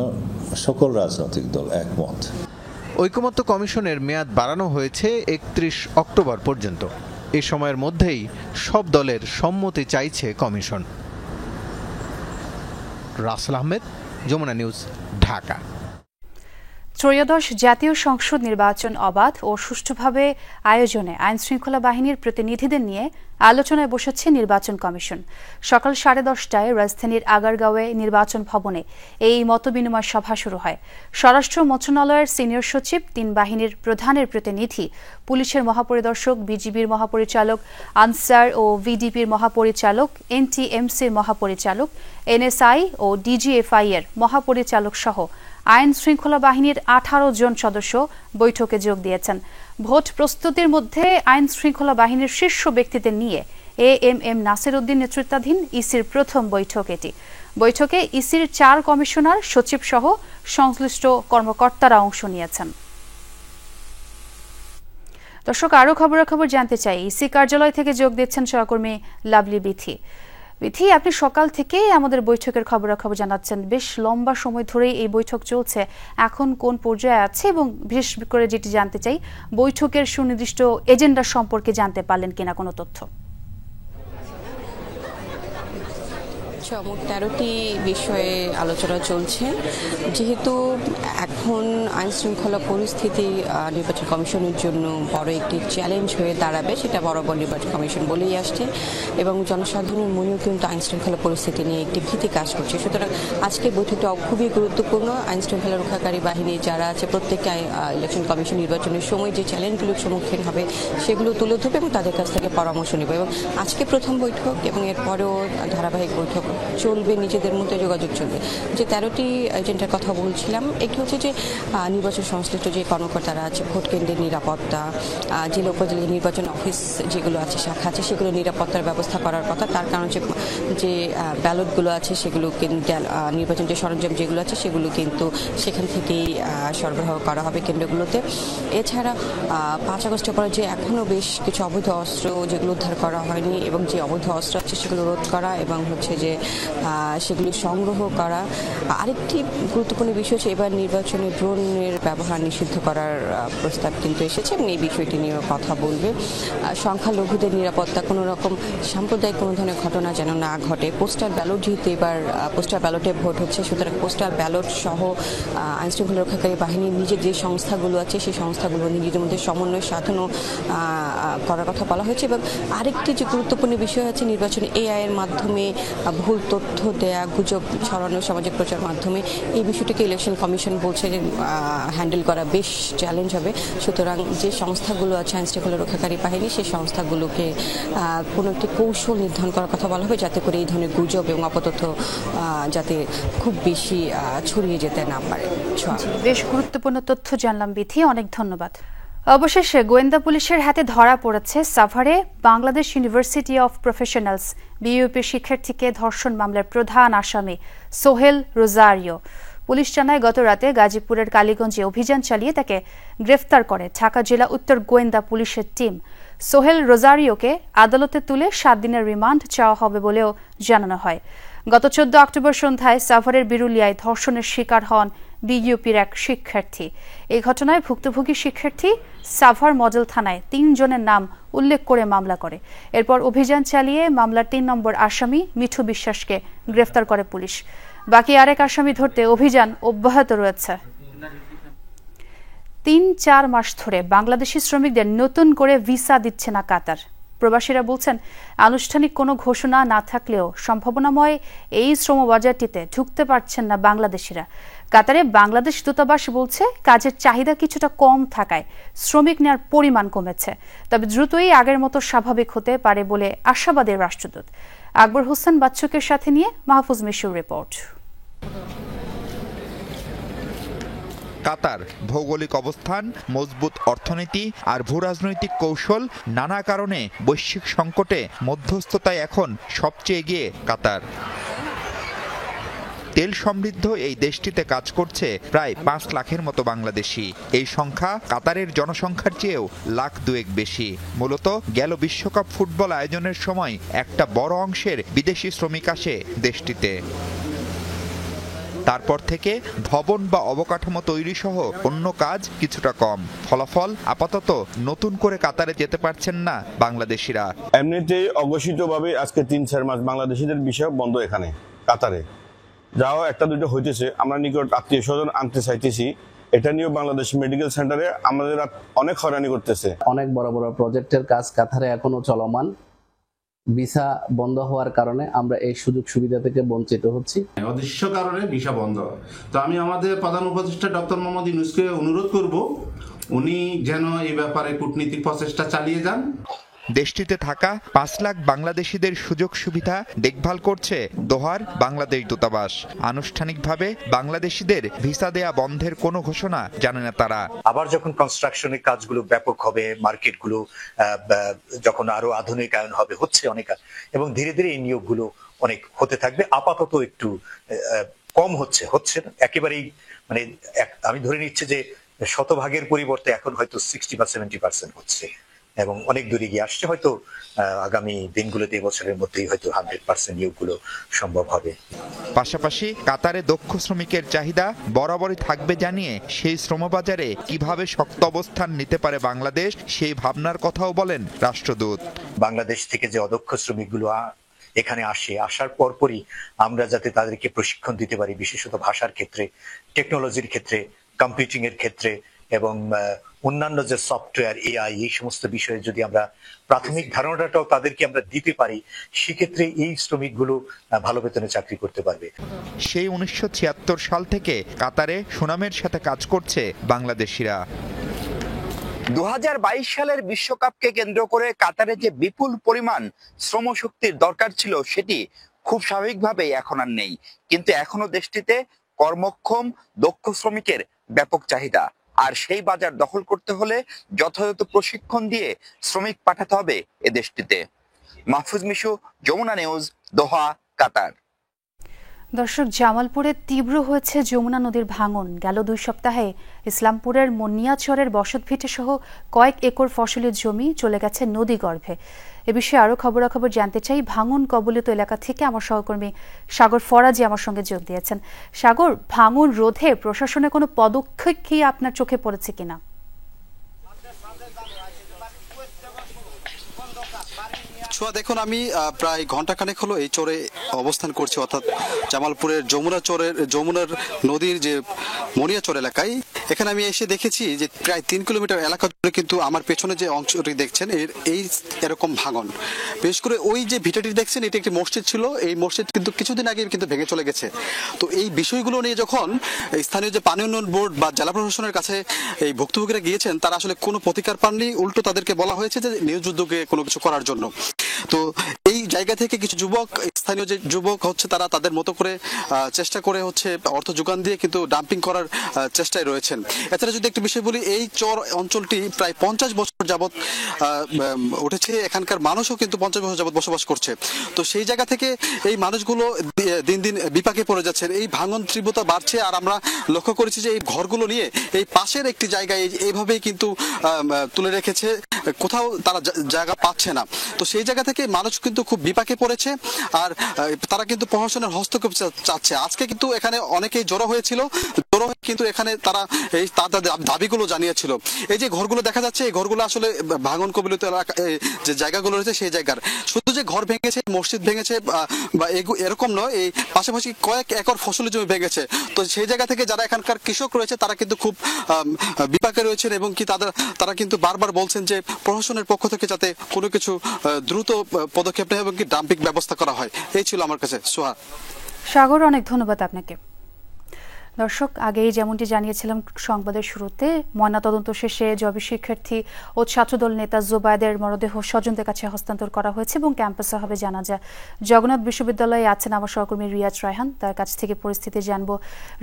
সকল রাজনৈতিক দল একমত। ঐকমত্য কমিশনের মেয়াদ বাড়ানো হয়েছে 31 অক্টোবর পর্যন্ত। এই সময়ের মধ্যেই সব দলের সম্মতি চাইছে কমিশন। রাসেল আহমেদ, যমুনা নিউজ, ঢাকা। ত্রয়োদশ জাতীয় সংসদ নির্বাচন অবাধ ও সুষ্ঠুভাবে আয়োজনে আইনশৃঙ্খলা বাহিনীর প্রতিনিধিদের নিয়ে আলোচনায় বসেছে নির্বাচন কমিশন। সকাল 10:30টায় রাজধানীর আগারগাঁওয়ে নির্বাচন ভবনে এই মতবিনিময় সভা শুরু হয়। স্বরাষ্ট্র মন্ত্রণালয়ের সিনিয়র সচিব, 3 বাহিনীর প্রধানের প্রতিনিধি, পুলিশের মহাপরিদর্শক, বিজিবির মহাপরিচালক, আনসার ও ভিডিপির মহাপরিচালক, এনটিএমসির মহাপরিচালক, এনএসআই ও ডিজিএফআই এর মহাপরিচালক সহ আইন শৃঙ্খলা বাহিনীর 18 জন সদস্য বৈঠকে যোগ দিয়েছেন। ভোট প্রস্তুতির মধ্যে আইন শৃঙ্খলা বাহিনীর শীর্ষ ব্যক্তিদের নিয়ে এএমএম নাসির উদ্দিন নেতৃত্বাধীন ইসির প্রথম বৈঠক এটি। বৈঠকে ইসির 4 কমিশনার, সচিব সহ সংশ্লিষ্ট কর্মকর্তারা অংশ নিয়েছেন। দর্শক, আরও খবরাখবর জানতে চাই, ইসি কার্যালয় থেকে যোগ দিচ্ছেন সহকর্মী লাভলি বিথি। বিথি, আপনি সকাল থেকে আমাদের বৈঠকের খবরাখবর জানাচ্ছেন। বেশ লম্বা সময় ধরেই এই বৈঠক চলছে, এখন কোন পর্যায়ে আছে এবং বিশেষ করে যেটি জানতে চাই, বৈঠকের সুনির্দিষ্ট এজেন্ডা সম্পর্কে জানতে পারলেন কিনা কোনো তথ্য? মোট 13টি বিষয়ে আলোচনা চলছে। যেহেতু এখন আইন শৃঙ্খলা পরিস্থিতি নির্বাচন কমিশনের জন্য বড় একটি চ্যালেঞ্জ হয়ে দাঁড়াবে, সেটা বরাবর নির্বাচন কমিশন বলেই আসছে এবং জনসাধারণের মনেও কিন্তু আইন শৃঙ্খলা পরিস্থিতি নিয়ে একটি ভীতি কাজ করছে। সুতরাং আজকের বৈঠকটা খুবই গুরুত্বপূর্ণ। আইন শৃঙ্খলা রক্ষাকারী বাহিনী যারা আছে প্রত্যেককে ইলেকশন কমিশন নির্বাচনের সময় যে চ্যালেঞ্জগুলোর সম্মুখীন হবে সেগুলো তুলে ধরবে এবং তাদের কাছ থেকে পরামর্শ নেবে। এবং আজকে প্রথম বৈঠক এবং এরপরেও ধারাবাহিক বৈঠক চলবে, নিজেদের মধ্যে যোগাযোগ চলবে। যে 13টি এজেন্টের কথা বলছিলাম, একটি হচ্ছে যে নির্বাচন সংশ্লিষ্ট যে কর্মকর্তারা আছে, ভোট কেন্দ্রের নিরাপত্তা, জেলা উপজেলা নির্বাচন অফিস যেগুলো আছে, শাখা আছে, সেগুলো নিরাপত্তার ব্যবস্থা করার কথা। তার কারণ যে ব্যালটগুলো আছে সেগুলো নির্বাচন যে সরঞ্জাম যেগুলো আছে সেগুলো কিন্তু সেখান থেকেই সরবরাহ করা হবে কেন্দ্রগুলোতে। এছাড়া 5 আগস্টের পরে যে এখনও বেশ কিছু অবৈধ অস্ত্র যেগুলো উদ্ধার করা হয়নি এবং যে অবৈধ অস্ত্র আছে সেগুলো রোধ করা এবং হচ্ছে যে সেগুলো সংগ্রহ করা। আরেকটি গুরুত্বপূর্ণ বিষয় হচ্ছে এবার নির্বাচনে ড্রোনের ব্যবহার নিষিদ্ধ করার প্রস্তাব কিন্তু এসেছে এবং এই বিষয়টি নিয়ে কথা বলবে। সংখ্যালঘুদের নিরাপত্তা, কোনো রকম সাম্প্রদায়িক কোনো ধরনের ঘটনা যেন না ঘটে। পোস্টাল ব্যালট যেহেতু এবার পোস্টাল ব্যালটে ভোট হচ্ছে, সুতরাং পোস্টাল ব্যালট সহ আইনশৃঙ্খলা রক্ষাকারী বাহিনীর নিজের যে সংস্থাগুলো আছে সেই সংস্থাগুলো নিজেদের মধ্যে সমন্বয় সাধনও করার কথা বলা হয়েছে। এবং আরেকটি যে গুরুত্বপূর্ণ বিষয় আছে, নির্বাচনে এআই এর মাধ্যমে ভুল তথ্য দেয়া, গুজব ছড়ানো সামাজিক প্রচার মাধ্যমে, এই বিষয়টিকে ইলেকশন কমিশন বলছে যে হ্যান্ডেল করা বেশ চ্যালেঞ্জ হবে। সুতরাং যে সংস্থাগুলো আছে আইনশৃঙ্খলা রক্ষাকারী বাহিনী, সেই সংস্থাগুলোকে কোনো একটি কৌশল নির্ধারণ করার কথা বলা হবে যাতে করে এই ধরনের গুজব এবং অপতথ্য যাতে খুব বেশি ছড়িয়ে যেতে না পারে। বেশ গুরুত্বপূর্ণ তথ্য জানলাম বিথি, অনেক ধন্যবাদ। অবশেষে গোয়েন্দা পুলিশের হাতে ধরা পড়েছে সাভারে বাংলাদেশ ইউনিভার্সিটি অফ প্রফেশনালস বিইউপির শিক্ষার্থীকে ধর্ষণ মামলার প্রধান আসামি সোহেল রোজারিও। পুলিশ জানায় গত রাতে গাজীপুরের কালীগঞ্জে অভিযান চালিয়ে তাকে গ্রেফতার করে ঢাকা জেলা উত্তর গোয়েন্দা পুলিশের টিম। সোহেল রোজারিওকে আদালতে তুলে 7 দিনের রিমান্ড চাওয়া হবে বলেও জানানো হয়। গত 14 অক্টোবর সন্ধ্যায় সাভারের বিরুলিয়ায় ধর্ষণের শিকার হন বিইউপির এক শিক্ষার্থী। এই ঘটনায় ভুক্তভোগী শিক্ষার্থী সাভার মডেল থানায় 3 জনের নাম উল্লেখ করে মামলা করে। এরপর অভিযান চালিয়ে মামলার 3 নম্বর আসামি মিঠু বিশ্বাসকে গ্রেফতার করে পুলিশ। বাকি আরেক আসামি ধরতে অভিযান অব্যাহত রয়েছে। 3-4 মাস ধরে বাংলাদেশি শ্রমিকদের নতুন করে ভিসা দিচ্ছে না কাতার। প্রবাসীরা বলছেন, আনুষ্ঠানিক কোনো ঘোষণা না থাকলেও সম্ভাবনাময় এই শ্রমবাজারটিতে ঢুকতে পারছেন না বাংলাদেশিরা। কাতারে বাংলাদেশ দূতাবাস বলছে কাজের চাহিদা কিছুটা কম থাকায় শ্রমিক নেওয়ার পরিমাণ কমেছে, তবে দ্রুতই আগের মতো স্বাভাবিক হতে পারে বলে আশাবাদী রাষ্ট্রদূত। আকবর হোসেন বাচ্চুকের সাথে নিয়ে মাহফুজ মিশুর রিপোর্ট। কাতার ভৌগোলিক অবস্থান, মজবুত অর্থনীতি আর ভূরাজনৈতিক কৌশল, নানা কারণে বৈশ্বিক সংকটে মধ্যস্থতায় এখন সবচেয়ে এগিয়ে কাতার। তেল সমৃদ্ধ এই দেশটিতে কাজ করছে প্রায় 5 লাখের মতো বাংলাদেশি। এই সংখ্যা কাতারের জনসংখ্যার চেয়েও লাখ 2 বেশি। মূলত গেল বিশ্বকাপ ফুটবল আয়োজনের সময় একটা বড় অংশের বিদেশি শ্রমিক আসে দেশটিতে। তারপর থেকে ভবন বা অবকাঠামো তৈরি সহ অন্য কাজ কিছুটা কম। ফলাফল আপাতত নতুন করে কাতারে যেতে পারছেন না বাংলাদেশিরা। এমনিতেই অঘোষিতভাবে আজকে 3-4 মাস বাংলাদেশিদের বিষয় বন্ধ এখানে কাতারে। যাও 1-2 হইতেছে, আমরা নিকট আত্মীয় স্বজন আনতে চাইতেছি। এটা নিয়েও বাংলাদেশ মেডিকেল সেন্টারে আমাদের অনেক হয়রানি করতেছে। অনেক বড় বড় প্রজেক্টের কাজ কাতারে এখনো চলমান। ভিসা বন্ধ হওয়ার কারণে আমরা এই সুযোগ সুবিধা থেকে বঞ্চিত হচ্ছি। অদৃশ্য কারণে ভিসা বন্ধ। তো আমি আমাদের প্রধান উপদেষ্টা ডক্টর মোহাম্মদ ইউনূসকে অনুরোধ করব, উনি যেন এই ব্যাপারে কূটনীতিক প্রচেষ্টা চালিয়ে যান। দেশটিতে থাকা 5 লাখ বাংলাদেশিদের সুযোগ সুবিধা দেখভাল করছে দোহার বাংলাদেশ দূতাবাস। আনুষ্ঠানিকভাবে বাংলাদেশিদের ভিসা দেয়া বন্ধের কোনো ঘোষণা জানে না তারা। আবার যখন কনস্ট্রাকশনের কাজগুলো ব্যাপক হবে, মার্কেটগুলো যখন আরো আধুনিকায়ন হবে, হচ্ছে অনেক, এবং ধীরে ধীরে এই নিয়োগগুলো অনেক হতে থাকবে। আপাতত একটু কম হচ্ছে না একেবারেই, মানে আমি ধরে নিচ্ছি যে শতভাগের পরিবর্তে এখন হয়তো 60 বা 70% হচ্ছে এবং অনেক দূরে গিয়ে আসছে। হয়তো আগামী দিনগুলোতে বছরের মধ্যেই হয়তো 100% নিয়োগগুলো সম্ভব হবে। পাশাপাশি কাতারে দক্ষ শ্রমিকের চাহিদা বরাবরই থাকবে জানিয়ে সেই শ্রমবাজারে কিভাবে শক্ত অবস্থান নিতে পারে বাংলাদেশ, সেই ভাবনার কথাও বলেন রাষ্ট্রদূত। বাংলাদেশ থেকে যে অদক্ষ শ্রমিকগুলো এখানে আসার পরপরই আমরা যাতে তাদেরকে প্রশিক্ষণ দিতে পারি, বিশেষত ভাষার ক্ষেত্রে, টেকনোলজির ক্ষেত্রে, কম্পিউটিং এর ক্ষেত্রে এবং অন্যান্য যে সফটওয়্যার, এআই, এই সমস্ত বিষয়ে যদি আমরা প্রাথমিক ধারণাটাও তাদেরকে আমরা দিতে পারি, সেক্ষেত্রে এই শ্রমিকগুলো ভালো বেতনে চাকরি করতে পারবে। সেই 1976 সাল থেকে কাতারে সুনামের সাথে কাজ করছে বাংলাদেশিরা। 2022 সালের বিশ্বকাপকে কেন্দ্র করে কাতারে যে বিপুল পরিমাণ শ্রমশক্তির দরকার ছিল, সেটি খুব স্বাভাবিকভাবেই এখন আর নেই, কিন্তু এখনো দেশটিতে কর্মক্ষম দক্ষ শ্রমিকের ব্যাপক চাহিদা। আর সেই বাজার দখল করতে হলে যথাযথ প্রশিক্ষণ দিয়ে শ্রমিক পাঠাতে হবে এ দেশটিতে। মাহফুজ মিশু, যমুনা নিউজ, দোহা, কাতার। দর্শক, জামালপুরে তীব্র হয়েছে যমুনা নদীর ভাঙন। গেল 2 সপ্তাহে ইসলামপুরের মনিয়াচরের বসতভিটে সহ কয়েক একর ফসলি জমি চলে গেছে নদী গর্ভে। এ বিষয়ে আরো খবরাখবর জানতে চাই ভাঙন কবলিত এলাকা থেকে আমার সহকর্মী সাগর ফরাজি আমার সঙ্গে যোগ দিয়েছেন। সাগর, ভাঙন রোধে প্রশাসনের কোনো পদক্ষেপ কি আপনার চোখে পড়েছে কিনা? দেখুন, আমি প্রায় ঘন্টাখানেক হলো এই চরে অবস্থান করছি, অর্থাৎ জামালপুরের যমুনার নদীর যে মনিয়াচর এলাকায়। এখানে আমি এসে দেখেছি যে প্রায় 3 কিলোমিটার এলাকা জুড়ে কিন্তু আমার পেছনে যে অংশটি দেখছেন এরকম ভাঙন। বিশেষ করে ওই যে ভিটাটি দেখছেন, এটি একটি মসজিদ ছিল, এই মসজিদ কিন্তু কিছুদিন আগে কিন্তু ভেঙে চলে গেছে। তো এই বিষয়গুলো নিয়ে যখন স্থানীয় যে পানি উন্নয়ন বোর্ড বা জেলা প্রশাসনের কাছে এই ভুক্তভোগীরা গিয়েছেন, তারা আসলে কোনো প্রতিকার পাননি। উল্টো তাদেরকে বলা হয়েছে যে নিজ উদ্যোগে কোনো কিছু করার জন্য। তো এই জায়গা থেকে কিছু স্থানীয় যে যুবক হচ্ছে, তারা তাদের মতো করে চেষ্টা করে হচ্ছে অর্থ যোগান দিয়ে কিন্তু ডাম্পিং করার চেষ্টায় রয়েছেন। এছাড়া যদি একটু বিষয় বলি, এই চর অঞ্চলটি প্রায় 50 বছর যাবৎ উঠেছে, এখানকার মানুষও কিন্তু 50 বছর যাবৎ বসবাস করছে। তো সেই জায়গা থেকে এই মানুষগুলো দিন দিন বিপাকে পড়ে যাচ্ছেন। এই ভাঙন তীব্রতা বাড়ছে, আর আমরা লক্ষ্য করেছি যে এই ঘরগুলো নিয়ে এই পাশের একটি জায়গায় এইভাবেই কিন্তু তুলে রেখেছে, কোথাও তারা জায়গা পাচ্ছে না। তো সেই জায়গা থেকে মানুষ কিন্তু খুব বিপাকে পড়েছে, আর তারা কিন্তু প্রশাসনের হস্তক্ষেপ চাচ্ছে। আজকে কিন্তু এখানে অনেকেই জড়ো হয়েছিল, কিন্তু এখানে তারা এই তাদের দাবিগুলো জানিয়েছিল। এই যে ঘরগুলো দেখা যাচ্ছে, এই ঘরগুলো আসলে ভাঙন কবলিত এলাকা যে জায়গাগুলো রয়েছে সেই জায়গার। শুধু যে ঘর ভেঙেছে, মসজিদ ভেঙেছে বা এরকম নয়, এই পাশাপাশি কয়েক একর ফসলি জমি ভেঙেছে। তো সেই জায়গা থেকে যারা এখানকার কৃষক রয়েছে, তারা কিন্তু খুব বিপাকে রয়েছেন, এবং কি তারা কিন্তু বারবার বলছেন যে প্রশাসনের পক্ষ থেকে যাতে কোনো কিছু দ্রুত পদক্ষেপ নেয় এবং কি ডাম্পিং ব্যবস্থা করা হয়। এই ছিল আমার কাছে। সোহা। সাগর, অনেক ধন্যবাদ আপনাকে। দর্শক, আগেই যেমনটি জানিয়েছিলাম সংবাদের শুরুতে, ময়নাতদন্ত শেষে জবি শিক্ষার্থী ও ছাত্রদল নেতা জুবায়েদের মরদেহ স্বজনদের কাছে হস্তান্তর করা হয়েছে এবং ক্যাম্পাসে হবে জানাজা। জগন্নাথ বিশ্ববিদ্যালয়ে আছেন আমার সহকর্মী রিয়াজ রায়হান, তার কাছ থেকে পরিস্থিতি জানবো।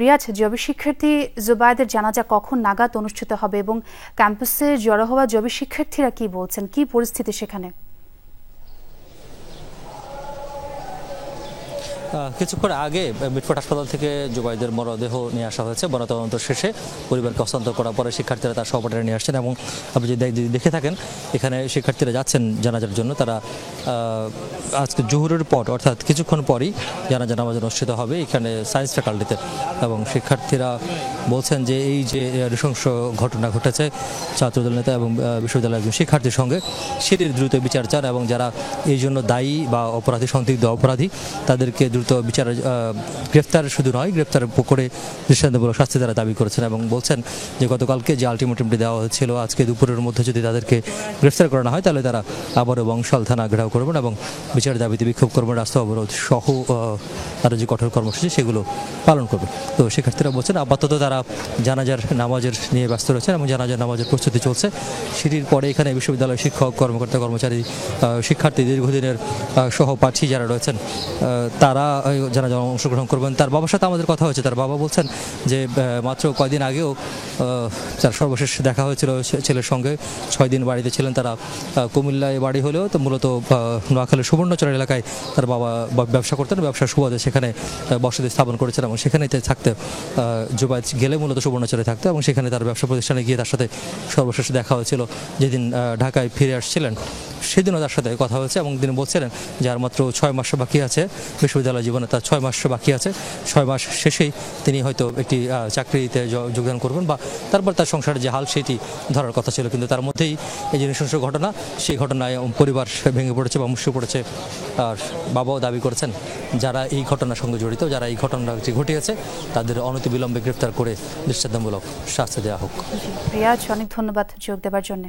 রিয়াজ, জবি শিক্ষার্থী জুবায়েদের জানাজা কখন নাগাদ অনুষ্ঠিত হবে এবং ক্যাম্পাসে জড়ো হওয়া জবি শিক্ষার্থীরা কি বলছেন, কি পরিস্থিতি সেখানে? কিছুক্ষণ আগে মিটফোর্ড হাসপাতাল থেকে জুবায়েদের মরদেহ নিয়ে আসা হয়েছে। ময়নাতদন্ত শেষে পরিবারকে হস্তান্তর করার পরে শিক্ষার্থীরা তার সহপাঠীরা নিয়ে আসছেন, এবং আপনি যদি দেখে থাকেন এখানে শিক্ষার্থীরা যাচ্ছেন জানাজার জন্য। তারা আজকে জোহরের পর, অর্থাৎ কিছুক্ষণ পরই জানাজা নামাজ অনুষ্ঠিত হবে এখানে সায়েন্স ফ্যাকাল্টিতে। এবং শিক্ষার্থীরা বলছেন যে এই যে নৃশংস ঘটনা ঘটেছে ছাত্রদল নেতা এবং বিশ্ববিদ্যালয়ের একজন শিক্ষার্থীর সঙ্গে, সেটির দ্রুত বিচার চান, এবং যারা এই জন্য দায়ী বা অপরাধী, সন্দিগ্ধ অপরাধী, তাদেরকে দ্রুত বিচার, গ্রেফতার শুধু নয়, গ্রেফতার করে দৃষ্টান্তমূলক শাস্তি তারা দাবি করেছেন, এবং বলছেন যে গতকালকে যে আলটিমেটামটি দেওয়া হয়েছিল, আজকে দুপুরের মধ্যে যদি তাদেরকে গ্রেফতার করা না হয় তাহলে তারা আবারও বংশাল থানা ঘেরাও করবেন এবং বিচার দাবিতে বিক্ষোভ করবেন, রাস্তা অবরোধ সহ তারা যে কঠোর কর্মসূচি সেগুলো পালন করবে। তো শিক্ষার্থীরা বলছেন আপাতত তারা জানাজার নামাজের নিয়ে ব্যস্ত রয়েছেন এবং জানাজার নামাজের প্রস্তুতি চলছে। সেটির পরে এখানে বিশ্ববিদ্যালয়ের শিক্ষক, কর্মকর্তা, কর্মচারী, শিক্ষার্থী, দীর্ঘদিনের সহপাঠী যারা রয়েছেন তারা জানাজা অংশগ্রহণ করবেন। তার বাবার সাথে আমাদের কথা হয়েছে, তার বাবা বলছেন যে মাত্র কয়দিন আগেও তার সর্বশেষ দেখা হয়েছিল ছেলের সঙ্গে, 6 দিন বাড়িতে ছিলেন তারা। কুমিল্লায় বাড়ি হলেও তো মূলত নোয়াখালীর সুবর্ণচর এলাকায় তার বাবা ব্যবসা করতেন, ব্যবসার সুবাদে সেখানে বসতি স্থাপন করেছেন এবং সেখানেই থাকতে জুবায়েদ গেলে মূলত সুবর্ণচরে থাকতো, এবং সেখানে তার ব্যবসা প্রতিষ্ঠানে গিয়ে তার সাথে সর্বশেষ দেখা হয়েছিল যেদিন ঢাকায় ফিরে আসছিলেন। সেদিনও তার সাথে কথা হয়েছে এবং তিনি বলছিলেন যে আর মাত্র 6 মাস বাকি আছে বিশ্ববিদ্যালয় জীবনে, তার 6 মাস বাকি আছে। 6 মাস শেষেই তিনি হয়তো একটি চাকরিতে যোগদান করবেন বা তারপর তার সংসারের যে হাল সেটি ধরার কথা ছিল, কিন্তু তার মধ্যেই এই যে নৃশংস ঘটনা, সেই ঘটনায় পরিবার ভেঙে পড়েছে বা মুশড়ে পড়েছে। আর বাবাও দাবি করেছেন যারা এই ঘটনার সঙ্গে জড়িত, যারা এই ঘটনাটি ঘটিয়েছে তাদের অনতিবিলম্বে গ্রেফতার করে দৃষ্টান্তমূলক শাস্তি দেওয়া হোক। রিয়াজ, অনেক ধন্যবাদ যোগ দেওয়ার জন্য।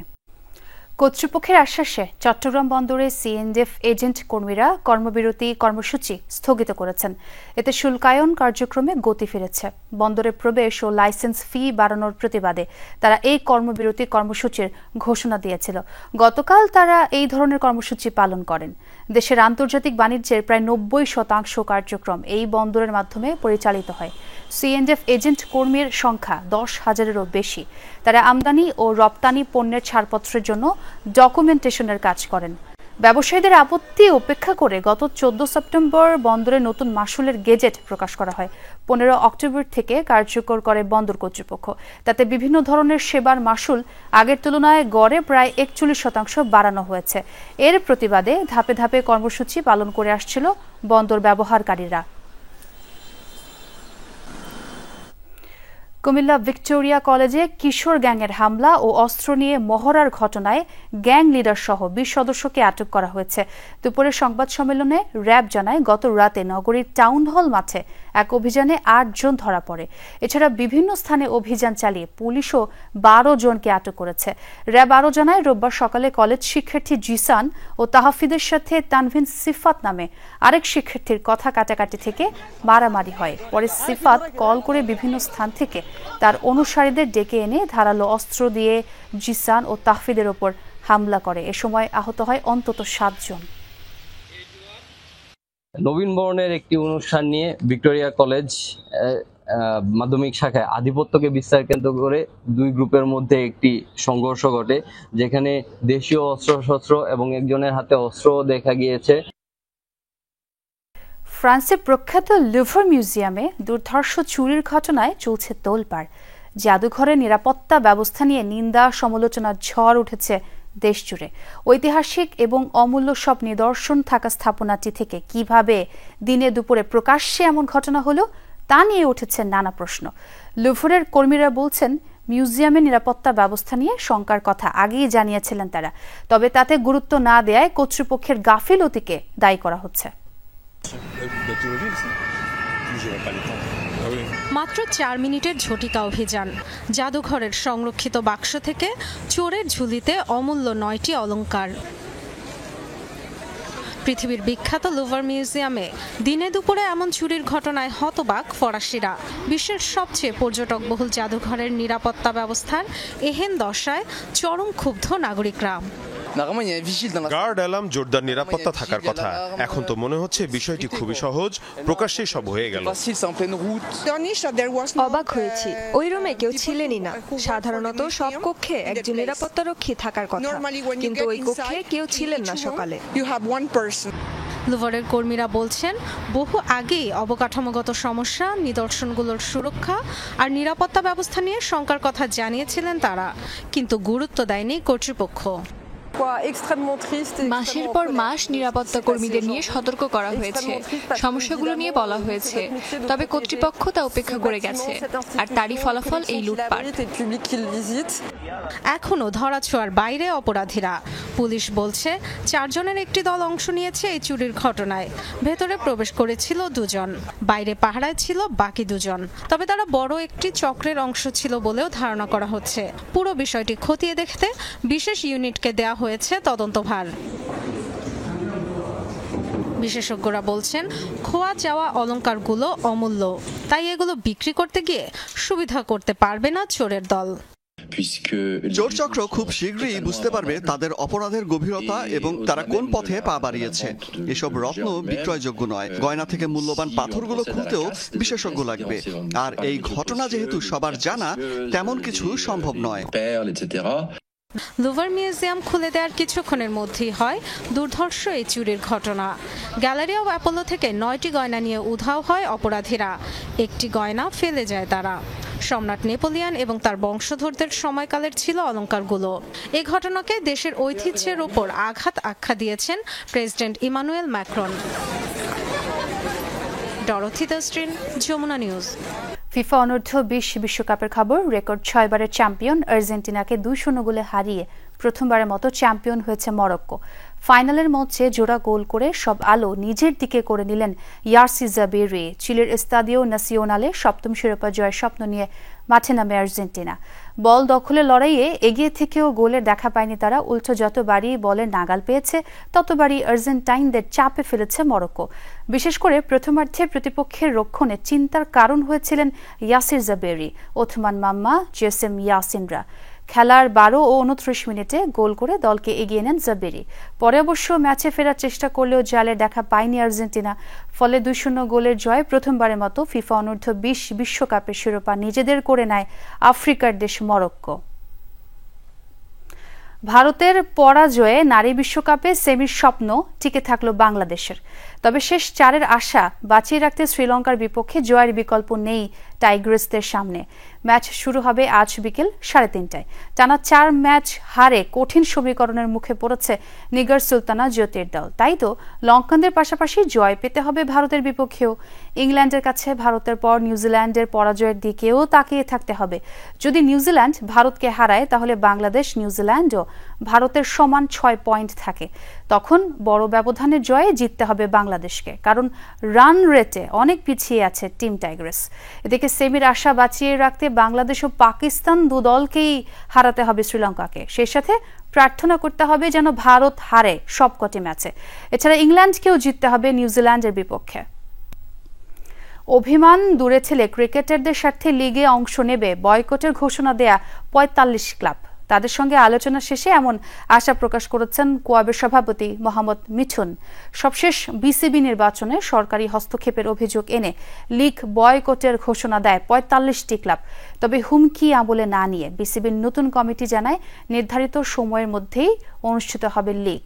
কর্তৃপক্ষের আশ্বাসে চট্টগ্রাম বন্দরে সিএনজিএফ এজেন্ট কর্মীরা কর্মবিরতি কর্মসূচি স্থগিত করেছেন। এতে শুল্কায়ন কার্যক্রমে গতি ফিরেছে। বন্দরে প্রবেশ ও লাইসেন্স ফি বাড়ানোর প্রতিবাদে তারা এই কর্মবিরতি কর্মসূচির ঘোষণা দিয়েছিল। গতকাল তারা এই ধরনের কর্মসূচি পালন করেন। দেশের আন্তর্জাতিক বাণিজ্যের প্রায় 90% কার্যক্রম এই বন্দরের মাধ্যমে পরিচালিত হয়। সিএনজিএফ এজেন্ট কর্মীর সংখ্যা 10,000-এরও বেশি। তারা আমদানি ও রপ্তানি পণ্যের ছাড়পত্রের জন্য ডকুমেন্টেশনের কাজ করেন। ব্যবসায়ীদের আপত্তি উপেক্ষা করে গত 14 সেপ্টেম্বর বন্দরে নতুন মাসুলের গেজেট প্রকাশ করা হয়। 15 অক্টোবর থেকে কার্যকর করে বন্দর কর্তৃপক্ষ। তাতে বিভিন্ন ধরনের সেবার মাসুল আগের তুলনায় গড়ে প্রায় 41% বাড়ানো হয়েছে। এর প্রতিবাদে ধাপে ধাপে কর্মসূচি পালন করে আসছিল বন্দর ব্যবহারকারীরা। কুমিল্লা ভিক্টোরিয়া কলেজে কিশোর গ্যাংয়ের হামলা ও অস্ত্র নিয়ে মহড়ার ঘটনায় গ্যাং লিডার সহ 20 সদস্যকে আটক করা হয়েছে। দুপুরের সংবাদ সম্মেলনে র্যাব জানায়, গত রাতে নগরীর টাউন হল মাঠে এক অভিযানে 8 জন ধরা পড়ে। এছাড়া বিভিন্ন স্থানে অভিযান চালিয়ে পুলিশও 12 জনকে আটক করেছে। র্যাব আরও জানায়, রোববার সকালে কলেজ শিক্ষার্থী জিসান ও তাহফিদের সাথে তানভিন সিফাত নামে আরেক শিক্ষার্থীর কথা কাটাকাটি থেকে মারামারি হয়। পরে সিফাত কল করে বিভিন্ন স্থান থেকে তার অনুসারীদের ডেকে এনে ধারালো অস্ত্র দিয়ে জিসান ও তাহফিদের ওপর হামলা করে। এ সময় আহত হয় অন্তত 7 জন। নবীন বরণের একটি অনুষ্ঠান নিয়ে ভিক্টোরিয়া কলেজ মাধ্যমিক শাখায় আধিপত্যকে বিস্তার কেন্দ্র করে দুই গ্রুপের মধ্যে একটি সংঘর্ষ ঘটে, যেখানে দেশীয় অস্ত্রশস্ত্র এবং একজনের হাতে অস্ত্র দেখা গিয়েছে। ফ্রান্সের প্রখ্যাত লুভর মিউজিয়ামে দুর্ধর্ষ চুরির ঘটনায় চলছে তোলপাড়। জাদুঘরের নিরাপত্তা ব্যবস্থা নিয়ে নিন্দা সমালোচনার ঝড় উঠেছে দেশ জুড়ে। ঐতিহাসিক এবং অমূল্য সব নিদর্শন থাকা স্থাপনাটি থেকে কিভাবে দিনে দুপুরে প্রকাশ্যে এমন ঘটনা হলো তা নিয়ে উঠেছে নানা প্রশ্ন। লুভরের কর্মীরা বলছেন, মিউজিয়ামের নিরাপত্তা ব্যবস্থা নিয়ে শঙ্কার কথা আগেই জানিয়েছিলেন তারা, তবে তাতে গুরুত্ব না দেয়ায় কর্তৃপক্ষের গাফিলতিকে দায়ী করা হচ্ছে। মাত্র 4 মিনিটের ঝটিকা অভিযান। জাদুঘরের সংরক্ষিত বাক্স থেকে চোরের ঝুলিতে অমূল্য 9টি অলংকার। পৃথিবীর বিখ্যাত লুভার মিউজিয়ামে দিনে দুপুরে এমন চুরির ঘটনায় হতবাক ফরাসিরা। বিশ্বের সবচেয়ে পর্যটকবহুল জাদুঘরের নিরাপত্তা ব্যবস্থার এহেন দশায় চরম ক্ষুব্ধ নাগরিকরা। গার্ড অ্যালার্ম, জোরদার নিরাপত্তা থাকার কথা। এখন তো মনে হচ্ছে বিষয়টি খুবই সহজ, প্রকাশ্যেই সব হয়ে গেল। অবাক হয়েছি, ওই রুমে কেউ ছিলেনই না। সাধারণত সব কক্ষে একজন নিরাপত্তারক্ষী থাকার কথা, কিন্তু ওই কক্ষে কেউ ছিলেন না সকালে। লুভারের কর্মীরা বলছেন, বহু আগেই অবকাঠামোগত সমস্যা, নিদর্শনগুলোর সুরক্ষা আর নিরাপত্তা ব্যবস্থা নিয়ে শঙ্কার কথা জানিয়েছিলেন তারা, কিন্তু গুরুত্ব দেয়নি কর্তৃপক্ষ। মাসের পর মাস নিরাপত্তা কর্মীদের নিয়ে সতর্ক করা হয়েছে, সমস্যাগুলো নিয়ে বলা হয়েছে, তবে কর্তৃপক্ষ তা উপেক্ষা করে গেছে, আর তারই ফলাফল এই লুটপাট। এখনো ধরাছোঁয়ার বাইরে অপরাধীরা। পুলিশ বলছে 4 জনের একটি দল অংশ নিয়েছে এই চুরির ঘটনায়। ভেতরে প্রবেশ করেছিল 2 জন, বাইরে পাহারায় ছিল বাকি 2 জন। তবে তারা বড় একটি চক্রের অংশ ছিল বলেও ধারণা করা হচ্ছে। পুরো বিষয়টি খতিয়ে দেখতে বিশেষ ইউনিটকে দেয়া হয়েছে তদন্তভার। বিশেষজ্ঞরা বলছেন, খোয়া যাওয়া অলংকারগুলো অমূল্য, তাই এগুলো বিক্রি করতে গিয়ে সুবিধা করতে পারবে না চোরের দল। চোরচক্র খুব শীঘ্রই বুঝতে পারবে তাদের অপরাধের গভীরতা এবং তারা কোন পথে পা বাড়িয়েছে। এসব রত্ন বিক্রয়যোগ্য নয়, গয়না থেকে মূল্যবান পাথরগুলো খুলতেও বিশেষজ্ঞ লাগবে। আর এই ঘটনা যেহেতু সবার জানা, তেমন কিছু সম্ভব নয়। লুভার মিউজিয়াম খুলে দেওয়ার কিছুক্ষণের মধ্যেই হয় দুর্ধর্ষ এই চুরির ঘটনা। গ্যালারি অব অ্যাপোলো থেকে 9টি গয়না নিয়ে উধাও হয় অপরাধীরা। একটি গয়না ফেলে যায় তারা। সম্রাট নেপোলিয়ন এবং তার বংশধরদের সময়কালের ছিল অলংকারগুলো। এই ঘটনাকে দেশের ঐতিহ্যের ওপর আঘাত আখ্যা দিয়েছেন প্রেসিডেন্ট ইমানুয়েল ম্যাক্রন। ডরথি দাস্ট্রিন, যমুনা নিউজ। ফিফা অনূর্ধ্ব 20 বিশ্বকাপের খবর। রেকর্ড 6 বারের চ্যাম্পিয়ন আর্জেন্টিনাকে 2-0 গোলে হারিয়ে প্রথমবারের মতো চ্যাম্পিয়ন হয়েছে মরক্কো। ফাইনালের মঞ্চে জোড়া গোল করে সব আলো নিজের দিকে করে নিলেন ইয়াসির জাবেরি। চিলির এস্তাদিও ন্যাসিওনালে সপ্তম শিরোপা জয়ের স্বপ্ন নিয়ে মাঠে নামে আর্জেন্টিনা। বল দখলের লড়াইয়ে এগিয়ে থেকেও গোলের দেখা পায়নি তারা। উল্টো যতবারই বলের নাগাল পেয়েছে ততবারই আর্জেন্টাইনদের চাপে ফেলেছে মরক্কো। বিশেষ করে প্রথমার্ধে প্রতিপক্ষের রক্ষণে চিন্তার কারণ হয়েছিলেন ইয়াসির জাবেরি, ওথমান মাম্মা, জেসেম ইয়াসিনরা। খেলার 12 ও 29 মিনিটে গোল করে দলকে এগিয়ে নেন জাবেরি। পরে অবশ্য ম্যাচে ফেরার চেষ্টা করলেও জালের দেখা পায়নি আর্জেন্টিনা। ফলে 2-0 গোলের জয় প্রথমবারের মতো ফিফা অনূর্ধ্ব 20 বিশ্বকাপের শিরোপা নিজেদের করে নেয় আফ্রিকার দেশ মরক্কো। ভারতের পরাজয়ে নারী বিশ্বকাপে সেমির স্বপ্ন টিকে থাকলো বাংলাদেশের। তবে শেষ 4-এর আশা বাঁচিয়ে রাখতে শ্রীলঙ্কার বিপক্ষে জয়ের বিকল্প নেই টাইগ্রেসদের সামনে। ম্যাচ শুরু হবে আজ বিকেল 3:30টায়। টানা 4 ম্যাচ হারে কঠিন সমীকরণের মুখে পড়েছে নিগার সুলতানা জ্যোতির দল। তাই তো লঙ্কানদের পাশাপাশি জয় পেতে হবে ভারতের বিপক্ষেও। ইংল্যান্ডের কাছে ভারতের পর নিউজিল্যান্ডের পরাজয়ের দিকেও তাকিয়ে থাকতে হবে। যদি নিউজিল্যান্ড ভারতকে হারায় তাহলে বাংলাদেশ, নিউজিল্যান্ড ও ভারতের সমান 6 পয়েন্ট থাকে। তখন বড় ব্যবধানের জয়ে জিততে হবে বাংলাদেশকে, কারণ রান রেটে অনেক পিছিয়ে আছে টিম টাইগ্রেস। এদিকে সেমির আশা বাঁচিয়ে রাখতে বাংলাদেশ ও পাকিস্তান দু দলকেই হারাতে হবে শ্রীলঙ্কাকে। সেই সাথে প্রার্থনা করতে হবে যেন ভারত হারে সবকটি ম্যাচে। এছাড়া ইংল্যান্ডকেও জিততে হবে নিউজিল্যান্ডের বিপক্ষে। অভিমান দূরে ঠেলে ক্রিকেটারদের স্বার্থে লিগে অংশ নেবে বয়কটের ঘোষণা দেয়া 45 ক্লাব। তাদের সঙ্গে আলোচনা শেষে এমন আশা প্রকাশ করেছেন কোয়াবের সভাপতি মোহাম্মদ মিঠুন। সবশেষ বিসিবি নির্বাচনে সরকারি হস্তক্ষেপের অভিযোগ এনে লিগ বয়কটের ঘোষণা দেয় 45টি ক্লাব। তবে হুমকি আমলে না নিয়ে বিসিবির নতুন কমিটি জানায় নির্ধারিত সময়ের মধ্যেই অনুষ্ঠিত হবে লিগ।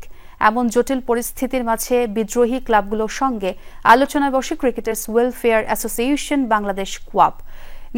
এমন জটিল পরিস্থিতির মাঝে বিদ্রোহী ক্লাবগুলোর সঙ্গে আলোচনায় বসে ক্রিকেটার্স ওয়েলফেয়ার অ্যাসোসিয়েশন বাংলাদেশ কোয়াব।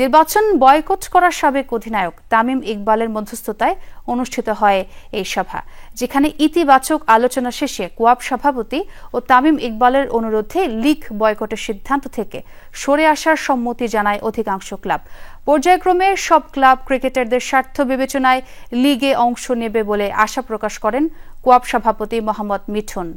নির্বাচন বয়কট করার সাবেক অধিনায়ক তামিম ইকবালের মধ্যস্থতায় অনুষ্ঠিত হয় এই সভা, যেখানে ইতিবাচক আলোচনা শেষে কোয়াব সভাপতি ও তামিম ইকবালের অনুরোধে লিগ বয়কটের সিদ্ধান্ত থেকে সরে আসার সম্মতি জানায় অধিকাংশ ক্লাব। পর্যায়ক্রমে সব ক্লাব ক্রিকেটারদের স্বার্থ বিবেচনায় লিগে অংশ নেবে বলে আশা প্রকাশ করেন কোয়াব সভাপতি মোহাম্মদ মিঠুন।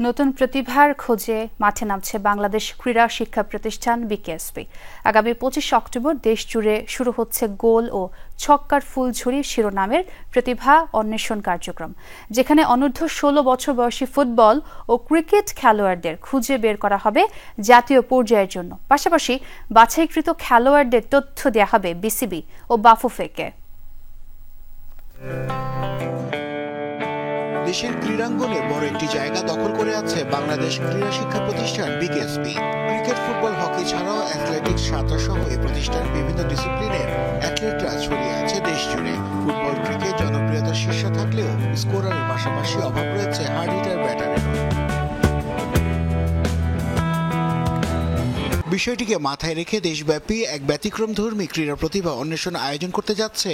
নতুন প্রতিভার খোঁজে মাঠে নামছে বাংলাদেশ ক্রীড়া শিক্ষা প্রতিষ্ঠান বিকেএসপি। আগামী 25 অক্টোবর দেশ জুড়ে শুরু হচ্ছে গোল ও ছক্কার ফুলঝুরি শিরোনামের প্রতিভা অন্বেষণ কার্যক্রম, যেখানে অনূর্ধ্ব 16 বছর বয়সী ফুটবল ও ক্রিকেট খেলোয়াড়দের খুঁজে বের করা হবে জাতীয় পর্যায়ের জন্য। পাশাপাশি বাছাইকৃত খেলোয়াড়দের তথ্য দেওয়া হবে বিসিবি ও বাফুফেকে। দেশের ক্রীড়াঙ্গনে বড় একটি জায়গা দখল করে আছে বাংলাদেশ ক্রীড়া শিক্ষা প্রতিষ্ঠান বিকেএসপি। ক্রিকেট, ফুটবল, হকি ছাড়াও অ্যাথলেটিক্স, সাঁতার সহ এই প্রতিষ্ঠানের বিভিন্ন ডিসিপ্লিনের অ্যাথলেটরা ছড়িয়ে আছে দেশ জুড়ে। ফুটবল, ক্রিকেট জনপ্রিয়তার শীর্ষে থাকলেও স্কোরারের পাশাপাশি অভাব রয়েছে হার্ড হিটার ব্যাটারের। বিষয়টিকে মাথায় রেখে দেশব্যাপী এক ব্যতিক্রমধর্মী ক্রীড়া প্রতিভা অন্বেষণ আয়োজন করতে যাচ্ছে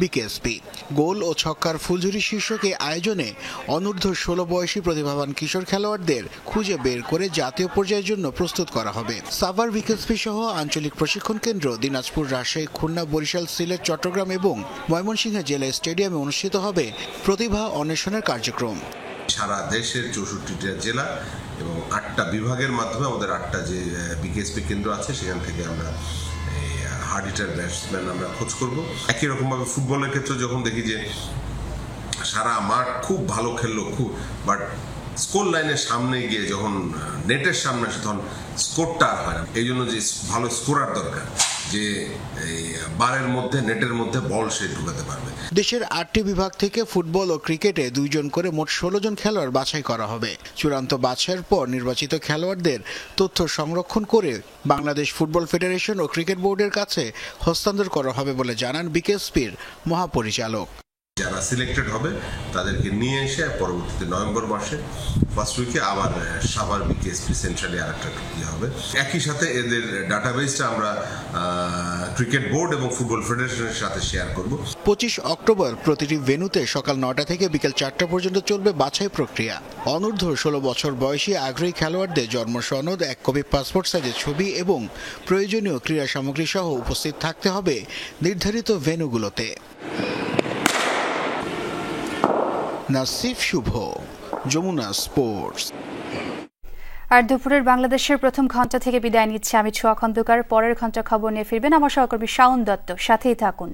বিকেএসপি। গোল ও ছক্কার ফুলঝুরি শীর্ষকে আয়োজনে অনূর্ধ্ব 16 বয়সী প্রতিভাবান কিশোর খেলোয়াড়দের খুঁজে বের করে জাতীয় পর্যায়ের জন্য প্রস্তুত করা হবে। সাভার, বিকেএসপি সহ আঞ্চলিক প্রশিক্ষণ কেন্দ্র দিনাজপুর, রাজশাহী, খুলনা, বরিশাল, সিলেট, চট্টগ্রাম এবং ময়মনসিংহ জেলা স্টেডিয়ামে অনুষ্ঠিত হবে প্রতিভা অন্বেষণের কার্যক্রম। সারা দেশের 64টা জেলা এবং 8টা বিভাগের মাধ্যমে আমাদের 8টা যে বিকেএসপি কেন্দ্র আছে সেখান থেকে আমরা হার্ড হিটার ব্যাটসম্যান আমরা খোঁজ করব। একই রকমভাবে ফুটবলের ক্ষেত্রে যখন দেখি যে সারা মাঠ খুব ভালো খেললো বাট স্কোর লাইনের সামনে গিয়ে যখন নেটের সামনে আসে তখন স্কোরটা আর হয় না। এই জন্য যে ভালো স্কোরার দরকার, যে বারের মধ্যে নেটের মধ্যে বল সে ঢুকাতে পারবে। দেশের 8টি বিভাগ থেকে ফুটবল ও ক্রিকেটে 2 জন করে মোট 16 জন খেলোয়াড় বাছাই করা হবে। চূড়ান্ত বাছাইয়ের পর নির্বাচিত খেলোয়াড়দের তথ্য সংরক্ষণ করে বাংলাদেশ ফুটবল ফেডারেশন ও ক্রিকেট বোর্ডের কাছে হস্তান্তর করা হবে বলে জানান বিকেএসপির মহাপরিচালক। যারা সিলেক্টেড হবে তাদেরকে নিয়ে এসে পরবর্তীতে নভেম্বর মাসে ফার্স্ট উইকে আবার সাভার বিকেএসপি সেন্ট্রালি আরেকটা ইয়ে হবে। একই সাথে এদের ডাটাবেসটা আমরা ক্রিকেট বোর্ড এবং ফুটবল ফেডারেশনের সাথে শেয়ার করব। 25 অক্টোবর প্রতিটি ভেন্যুতে সকাল 9টা থেকে বিকেল 4টা পর্যন্ত চলবে বাছাই প্রক্রিয়া। অনূর্ধ্ব 16 বছর বয়সী আগ্রহী খেলোয়াড়দের জন্ম সনদ, 1 কপি পাসপোর্ট সাইজের ছবি এবং প্রয়োজনীয় ক্রীড়া সামগ্রী সহ উপস্থিত থাকতে হবে নির্ধারিত ভেন্যুগুলোতে। নাসিফ শুভ, যমুনা স্পোর্টস। আর দুপুরের বাংলাদেশের প্রথম ঘন্টা থেকে বিদায় নিচ্ছে আমি ছোঁয়া খন্দকার। পরের ঘন্টা খবর নিয়ে ফিরবেন আমার সহকর্মী শাওন দত্ত। সাথেই থাকুন।